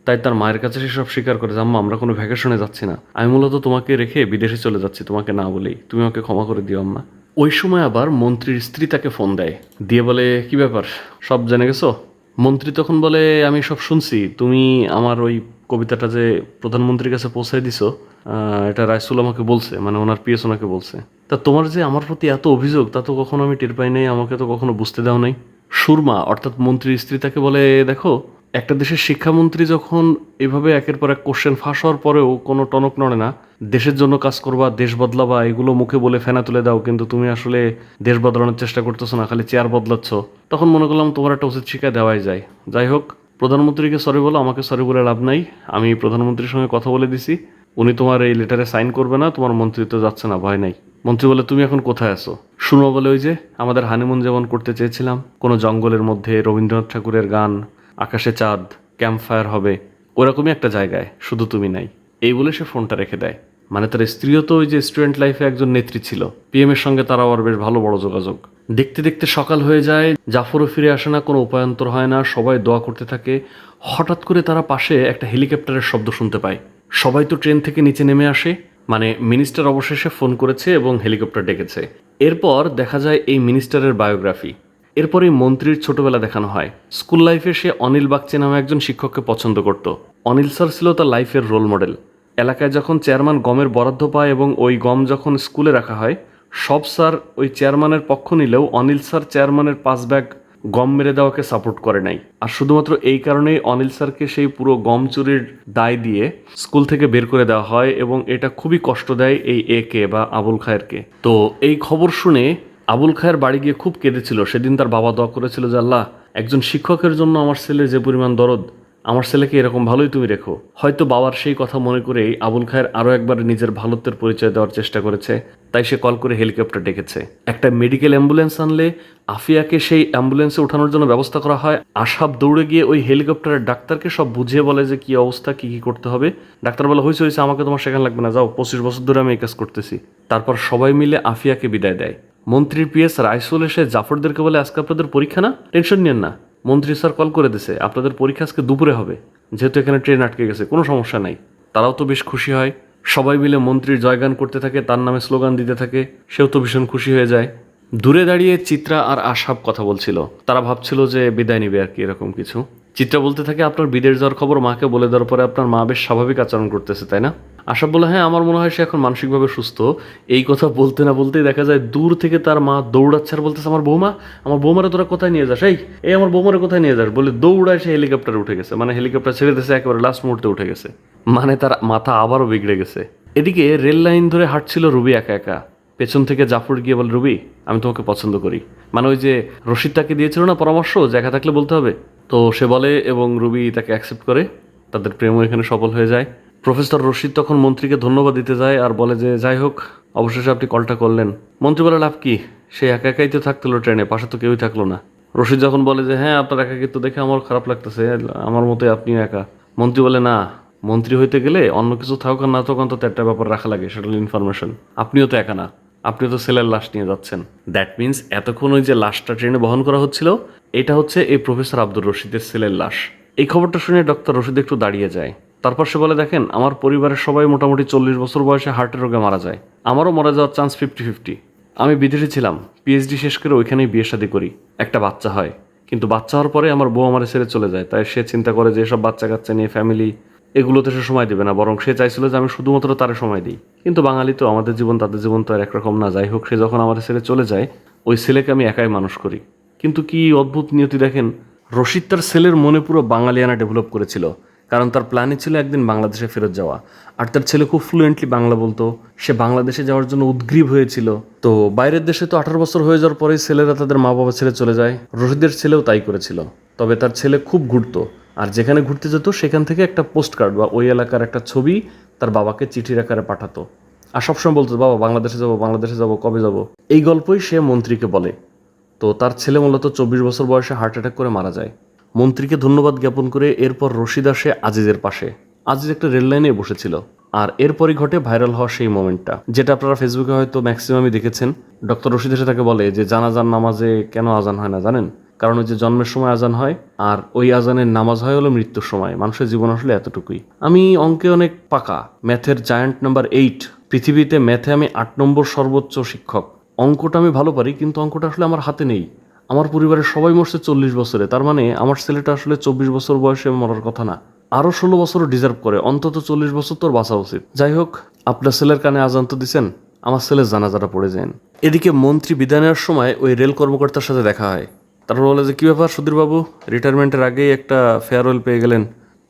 তাই তার মায়ের কাছে সে সব স্বীকার করে যে, আম্মা আমরা কোনো ভ্যাকেশনে যাচ্ছি না, আমি মূলত তোমাকে রেখে বিদেশে চলে যাচ্ছি, তোমাকে না বলেই, তুমি আমাকে ক্ষমা করে দিও আম্মা। ওই সময় আবার মন্ত্রীর স্ত্রী তাকে ফোন দেয়, দিয়ে বলে, কি ব্যাপার, সব জেনে গেছো? মন্ত্রী তখন বলে, আমি সব শুনছি, তুমি আমার ওই কবিতাটা যে প্রধানমন্ত্রীর কাছে পৌঁছায় দিছো, এটা রাইসুল আমাকে বলছে, মানে ওনার পিএস ওনাকে বলছে। তা তোমার যে আমার প্রতি এত অভিযোগ, তা তো কখনো আমি টের পাই নাই, আমাকে তো কখনো বুঝতে দাও নাই। সুরমা অর্থাৎ মন্ত্রীর স্ত্রী তাকে বলে, দেখো একটা দেশের শিক্ষামন্ত্রী যখন এভাবে একের পর এক কোশ্চেন ফাঁস হওয়ার পরেও কোনো টনক নড়ে না, দেশের জন্য কাজ করবা, দেশ বদলাবা, এগুলো মুখে বলে ফেনা তুলে দাও, কিন্তু তুমি আসলে দেশ বদলানোর চেষ্টা করতেছো না, খালি চেয়ার বদলাচ্ছ। তখন মনে করলাম তোমার একটা উচিত শিক্ষা দেওয়াই যায়। যাই হোক, প্রধানমন্ত্রীকে সরি বলো, আমাকে সরি বলে লাভ নাই, আমি প্রধানমন্ত্রীর সঙ্গে কথা বলে দিছি, উনি তোমার এই লেটারে সাইন করবে না, তোমার মন্ত্রিত্ব যাচ্ছে না, ভয় নাই। মন্ত্রী বলে, তুমি এখন কোথায় আছো? সুরমা বলে, ওই যে আমাদের হানিমুন যেমন করতে চেয়েছিলাম, কোনো জঙ্গলের মধ্যে রবীন্দ্রনাথ ঠাকুরের গান, আকাশে চাঁদ, ক্যাম্প ফায়ার হবে, ওরকমই একটা জায়গায়, শুধু তুমি নাই। এই বলে সে ফোনটা রেখে দেয়। মানে তার স্ত্রীও তো ওই যে স্টুডেন্ট লাইফে একজন নেত্রী ছিল, পিএম এর সঙ্গে তারা আবার বেশ ভালো বড় যোগাযোগ। দেখতে দেখতে সকাল হয়ে যায়, জাফরও ফিরে আসে না, কোনো উপায়ান্তর হয় না, সবাই দোয়া করতে থাকে। হঠাৎ করে তারা পাশে একটা হেলিকপ্টারের শব্দ শুনতে পায়। সবাই তো ট্রেন থেকে নিচে নেমে আসে, মানে মিনিস্টার অবশেষে ফোন করেছে এবং হেলিকপ্টার ডেকেছে। এরপর দেখা যায় এই মিনিস্টারের বায়োগ্রাফি। এরপরেই মন্ত্রীর ছোটবেলা দেখানো হয়। স্কুল লাইফে সে অনিল বাগচি নামে একজন শিক্ষককে পছন্দ করত। অনিল স্যার ছিল তার লাইফের রোল মডেল। এলাকায় যখন চেয়ারম্যান গমের বরাদ্দ পায় এবং ওই গম যখন স্কুলে রাখা হয়, সব স্যার ওই চেয়ারম্যানের পক্ষ নিলেও অনিল স্যার চেয়ারম্যানের 5 ব্যাগ গম মেরে দেওয়াকে সাপোর্ট করে নাই। আর শুধুমাত্র এই কারণেই অনিল স্যারকে সেই পুরো গম চুরির দায় দিয়ে স্কুল থেকে বের করে দেওয়া হয় এবং এটা খুবই কষ্ট দেয় এই একে বা আবুল খায়েরকে। তো এই খবর শুনে আবুল খায়ের বাড়ি গিয়ে খুব কেঁদেছিল। সেদিন তার বাবা দোয়া করেছিল যে আল্লাহ, একজন শিক্ষকের জন্য আমার ছেলের যে পরিমাণ দরদ, আমার ছেলেকে এরকম ভালোই তুমি রেখো। হয়তো বাবার সেই কথা মনে করেই আবুল খায়ের আরও একবার নিজের ভালোত্বের পরিচয় দেওয়ার চেষ্টা করেছে। তাই সে কল করে হেলিকপ্টার ডেকেছে। একটা মেডিকেল অ্যাম্বুলেন্স আনলে আফিয়াকে সেই অ্যাম্বুলেন্সে ওঠানোর জন্য ব্যবস্থা করা হয়। আশাব দৌড়ে গিয়ে ওই হেলিকপ্টারের ডাক্তারকে সব বুঝিয়ে বলে যে কী অবস্থা, কী কী করতে হবে। ডাক্তার বলে হয়েছে, আমাকে তোমার শেখানো লাগবে না, যাও, 25 বছর ধরে আমি এই কাজ করতেছি। তারপর সবাই মিলে আফিয়াকে বিদায় দেয়। মন্ত্রীর পিএস রাইসুল এসে জাফরদেরকে বলে আজকে আপনাদের পরীক্ষা না, টেনশন নিয়েন না, মন্ত্রী স্যার কল করে দিছে, আপনাদের পরীক্ষা আজকে দুপুরে হবে, যেহেতু এখানে ট্রেন আটকে গেছে, কোনো সমস্যা নাই। তারাও তো বেশ খুশি হয়। সবাই মিলে মন্ত্রীর জয়গান করতে থাকে, তার নামে স্লোগান দিতে থাকে। সেও তো ভীষণ খুশি হয়ে যায়। দূরে দাঁড়িয়ে চিত্রা আর আশাব কথা বলছিল। তারা ভাবছিল যে বিদায় নিবে আর কি, এরকম কিছু। চিত্রা বলতে থাকে আপনার বিদেশ যাওয়ার খবর মাকে বলে দেওয়ার পরে আপনার মা বেশ স্বাভাবিক আচরণ করতেছে, তাই না? আশাব বলে হ্যাঁ, আমার মনে হয় সে এখন মানসিকভাবে সুস্থ। এই কথা বলতে না বলতেই দেখা যায় দূর থেকে তার মা দৌড়াচ্ছে আর বলতেছে আমার বৌমা, আমার বৌমারে তোরা কোথায় নিয়ে যাস, এই আমার বৌমারে কোথায় নিয়ে যাস বলে দৌড়ায় সে হেলিকপ্টারে উঠে গেছে। মানে হেলিকপ্টার ছেড়ে দিয়েছে, একেবারে লাস্ট মুহূর্তে উঠে গেছে। মানে তার মাথা আবারও বিগড়ে গেছে। এদিকে রেল লাইন ধরে হাঁটছিল রুবি একা একা। পেছন থেকে জাফর গিয়ে বলে রুবি, আমি তোমাকে পছন্দ করি। মানে ওই যে রশিদ তাকে দিয়েছিল না পরামর্শ, দেখা থাকলে বলতে হবে, তো সে বলে এবং রুবি তাকে অ্যাকসেপ্ট করে। তাদের প্রেমও এখানে সফল হয়ে যায়। প্রফেসর রশিদ তখন মন্ত্রীকে ধন্যবাদ দিতে যায় আর বলে যে যাই হোক, অবশেষে আপনি কলটা করলেন। মন্ত্রী বলে লাভ কি, সে একা একাই তো থাকতো ট্রেনে, পাশে তো কেউই থাকলো না। রশিদ যখন বলে যে হ্যাঁ, আপনার একাকিত্ব দেখে আমার খারাপ লাগতেছে, আমার মতোই আপনিও একা। মন্ত্রী বলে না, মন্ত্রী হইতে গেলে অন্য কিছু থাকুক আর না থাকুক অন্তত একটা ব্যাপার রাখা লাগে, সেটা হলো ইনফরমেশন। আপনিও তো একা না, আপনিও তো ছেলের লাশ নিয়ে যাচ্ছেন। দ্যাট মিনস এতক্ষণ ওই যে লাশটা ট্রেনে বহন করা হচ্ছিল, এটা হচ্ছে এই প্রফেসর আব্দুর রশিদের ছেলের লাশ। এই খবরটা শুনে ডক্টর রশিদ একটু দাঁড়িয়ে যায়। তারপর সে বলে দেখেন, আমার পরিবারের সবাই মোটামুটি 40 বছর বয়সে হার্টের রোগে মারা যায়। আমারও মারা যাওয়ার চান্স 50-50। আমি বিদেশে ছিলাম, পিএইচডি শেষ করে ওইখানেই বিয়ে শাদী করি, একটা বাচ্চা হয়। কিন্তু বাচ্চা হওয়ার পরে আমার বউ আমার ছেড়ে চলে যায়। তাই সে চিন্তা করে যে এসব বাচ্চা কাচ্চা নিয়ে ফ্যামিলি এগুলোতে সে সময় দেবে না, বরং সে চাইছিল যে আমি শুধুমাত্র তারে সময় দিই। কিন্তু বাঙালি তো, আমাদের জীবন তাদের জীবন তো আর একরকম না। যাই হোক, সে যখন আমার ছেড়ে চলে যায়, ওই ছেলেকে আমি একাই মানুষ করি। কিন্তু কি অদ্ভুত নিয়তি দেখেন, রশিদ তার ছেলের মনে পুরো বাঙালিয়ানা ডেভেলপ করেছিল। কারণ তার প্ল্যানই ছিল একদিন বাংলাদেশে ফেরত যাওয়া। আর তার ছেলে খুব ফ্লুয়েন্টলি বাংলা বলতো। সে বাংলাদেশে যাওয়ার জন্য উদ্গ্রীব হয়েছিল। তো বাইরের দেশে তো 18 বছর হয়ে যাওয়ার পরেই ছেলেরা তাদের মা বাবা ছেড়ে চলে যায়। রশিদের ছেলেও তাই করেছিল। তবে তার ছেলে খুব ঘুরতো, আর যেখানে ঘুরতে যেত সেখান থেকে একটা পোস্ট কার্ড বা ওই এলাকার একটা ছবি তার বাবাকে চিঠির আকারে পাঠাতো। আর সবসময় বলতো বাবা বাংলাদেশে যাবো, বাংলাদেশে যাবো, কবে যাব। এই গল্পই সে মন্ত্রীকে বলে। তো তার ছেলে মূলত 24 বছর বয়সে হার্ট অ্যাটাক করে মারা যায়। মন্ত্রীকে ধন্যবাদ জ্ঞাপন করে এরপর রশিদ আসে আজিজের পাশে। আজিজ একটা রেল লাইনে বসেছিল। আর এরপরই ঘটে ভাইরাল হওয়া সেই মোমেন্টটা, যেটা আপনারা ফেসবুকে হয়তো ম্যাক্সিমামই দেখেছেন। ডক্টর রশিদ এসে তাকে বলে যে জানাজার নামাজে কেন আজান হয় না জানেন? কারণ ওই যে জন্মের সময় আজান হয়, আর ওই আজানের নামাজ হয় হলো মৃত্যুর সময়। মানুষের জীবন আসলে এতটুকুই। আমি অঙ্কে অনেক পাকা, ম্যাথের জায়ান্ট নাম্বার 8। পৃথিবীতে ম্যাথে আমি 8 নম্বর সর্বোচ্চ শিক্ষক। অঙ্কটা আমি ভালো পারি, কিন্তু অঙ্কটা আসলে আমার হাতে নেই। আমার পরিবারের সবাই মরছে 40 বছরে, তার মানে আমার ছেলেটা আসলে 24 বছর বয়সে মরার কথা না, আরও 16 বছরও ডিজার্ভ করে। অন্তত 40 বছর তোর বাঁচা উচিত। যাই হোক, আপনার ছেলের কানে আজান তো দিচ্ছেন, আমার ছেলের জানাজাটা পড়ে যান। এদিকে মন্ত্রী বিদায় নেওয়ার সময় ওই রেল কর্মকর্তার সাথে দেখা হয়। তারপর বলে যে কী ব্যাপার সুধীরবাবু, রিটায়ারমেন্টের আগেই একটা ফেয়ারওয়েল পেয়ে গেলেন।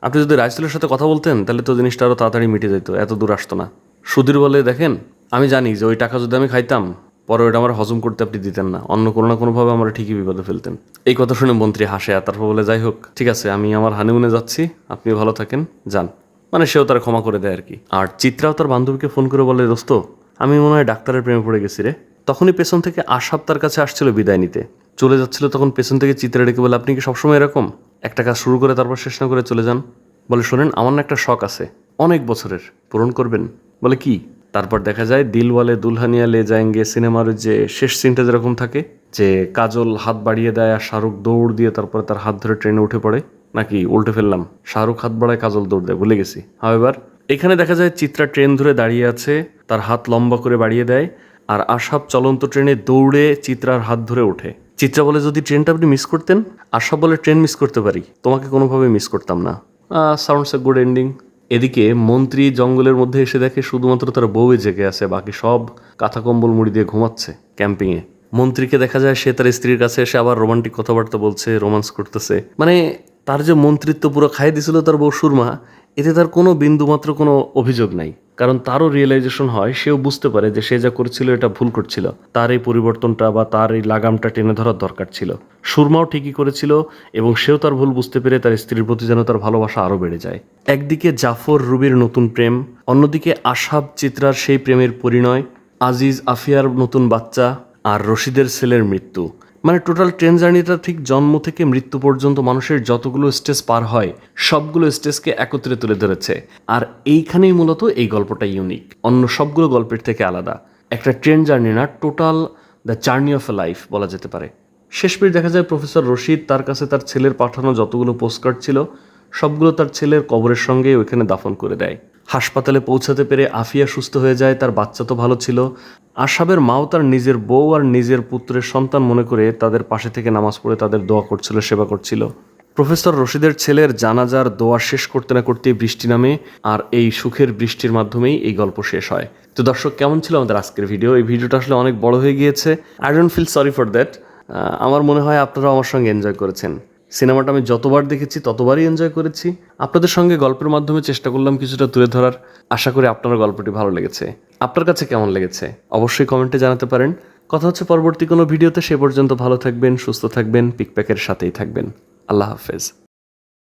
আপনি যদি রাইসুলের সাথে কথা বলতেন তাহলে তো জিনিসটা আরও তাড়াতাড়ি মিটে যেত, এত দূর আসতো না। সুধীর বলে দেখেন, আমি জানি যে ওই টাকা যদি আমি খাইতাম পরে ওইটা আমার হজম করতে আপনি দিতেন না, অন্য কোনো না কোনোভাবে আমরা ঠিকই বিপদে ফেলতেন। এই কথা শুনে মন্ত্রী হাসে আর তারপর বলে যাই হোক ঠিক আছে, আমি আমার হানিমুনে যাচ্ছি, আপনি ভালো থাকেন, যান। মানে সেও তার ক্ষমা করে দেয় আর কি। আর চিত্রাও তার বান্ধবীকে ফোন করে বলে দোস্ত, আমি মনে হয় ডাক্তারের প্রেমে পড়ে গেছি রে। তখনই পেছন থেকে আশাব তার কাছে আসছিল বিদায় নিতে। চলে যাচ্ছিল তখন পেছন থেকে চিত্রা ডেকে বলে আপনি কি সবসময় এরকম একটা কাজ শুরু করে তারপর শেষ না করে চলে যান? বলে শোনেন, আমার না একটা শখ আছে অনেক বছরের, পূরণ করবেন? বলে কি? তারপর দেখা যায় দিলওয়ালে দুলহানিয়া লে যায়েঙ্গে সিনেমার যে শেষ সিনটা যেরকম থাকে, যে কাজল হাত বাড়িয়ে দেয় আর শাহরুখ দৌড় দিয়ে তারপরে তার হাত ধরে ট্রেনে উঠে পড়ে, নাকি উল্টে ফেললাম, শাহরুখ হাত বাড়ায় কাজল দৌড় দেয়, ভুলে গেছি। এবার এখানে দেখা যায় চিত্রা ট্রেন ধরে দাঁড়িয়ে আছে, তার হাত লম্বা করে বাড়িয়ে দেয়, আর আশাব চলন্ত ট্রেনে দৌড়ে চিত্রার হাত ধরে ওঠে। চিত্রা বলে, যদি ট্রেনটা আপনি মিস করতেন। আশা বলে, ট্রেন মিস করতে পারি, তোমাকে কোনোভাবে মিস করতাম না। Sounds a good ending. এদিকে মন্ত্রী জঙ্গলের মধ্যে এসে দেখে শুধুমাত্র তার বউই জেগে আছে, বাকি সব কাঁথা কম্বল মুড়ি দিয়ে ঘুমাচ্ছে ক্যাম্পিংয়ে। মন্ত্রীকে দেখা যায় সে তার স্ত্রীর কাছে এসে আবার রোমান্টিক কথাবার্তা বলছে, রোমান্স করতেছে। মানে তার যে মন্ত্রিত্ব পুরো খাইয়ে দিছিল তার বউ সুরমা, এতে তার কোনো বিন্দুমাত্র কোনো অভিযোগ নাই। কারণ তারও রিয়েলাইজেশন হয়, সেও বুঝতে পারে যে সে যা করেছিল এটা ভুল করছিল, তার এই পরিবর্তনটা বা তার এই লাগামটা টেনে ধরার দরকার ছিল। সুরমাও ঠিকই করেছিল এবং সেও তার ভুল বুঝতে পেরে তার স্ত্রীর প্রতি যেন তার ভালোবাসা আরও বেড়ে যায়। একদিকে জাফর রুবির নতুন প্রেম, অন্যদিকে আশাব চিত্রার সেই প্রেমের পরিণয়, আজিজ আফিয়ার নতুন বাচ্চা, আর রশিদের ছেলের মৃত্যু। মানে টোটাল ট্রেন জার্নিটা ঠিক জন্ম থেকে মৃত্যু পর্যন্ত মানুষের যতগুলো স্টেজ পার হয় সবগুলো স্টেজকে একত্রে তুলে ধরেছে। আর এইখানেই মূলত এই গল্পটা ইউনিক, অন্য সবগুলো গল্পের থেকে আলাদা। একটা ট্রেন জার্নি না, total the journey of A life বলা যেতে পারে। শেষ পেয়ে দেখা যায় প্রফেসর রশিদ তার কাছে তার ছেলের পাঠানো যতগুলো পোস্টকার্ড ছিল সবগুলো তার ছেলের কবরের সঙ্গে ওইখানে দাফন করে দেয়। হাসপাতালে পৌঁছাতে পেরে আফিয়া সুস্থ হয়ে যায়, তার বাচ্চা তো ভালো ছিল। আশাবের মাও তার নিজের বউ আর নিজের পুত্রের সন্তান মনে করে তাদের পাশে থেকে নামাজ পড়ে তাদের দোয়া করছিল, সেবা করছিল। প্রফেসর রশিদের ছেলের জানাজার দোয়া শেষ করতে না করতেই বৃষ্টি নামে, আর এই সুখের বৃষ্টির মাধ্যমেই এই গল্প শেষ হয়। তো দর্শক, কেমন ছিল আমাদের আজকের ভিডিও? এই ভিডিওটা আসলে অনেক বড় হয়ে গিয়েছে। I don't feel sorry for that. আমার মনে হয় আপনারাও আমার সঙ্গে এনজয় করেছেন। সিনেমাটা আমি যতবার দেখেছি ততবারই এনজয় করেছি। আপনাদের সঙ্গে গল্পের মাধ্যমে চেষ্টা করলাম কিছুটা তুলে ধরার। আশা করি আপনার গল্পটি ভালো লেগেছে। আপনার কাছে কেমন লেগেছে অবশ্যই কমেন্টে জানাতে পারেন। কথা হচ্ছে পরবর্তী কোনো ভিডিওতে। সে পর্যন্ত ভালো থাকবেন, সুস্থ থাকবেন, পিকপ্যাকের সাথেই থাকবেন। আল্লাহ হাফেজ।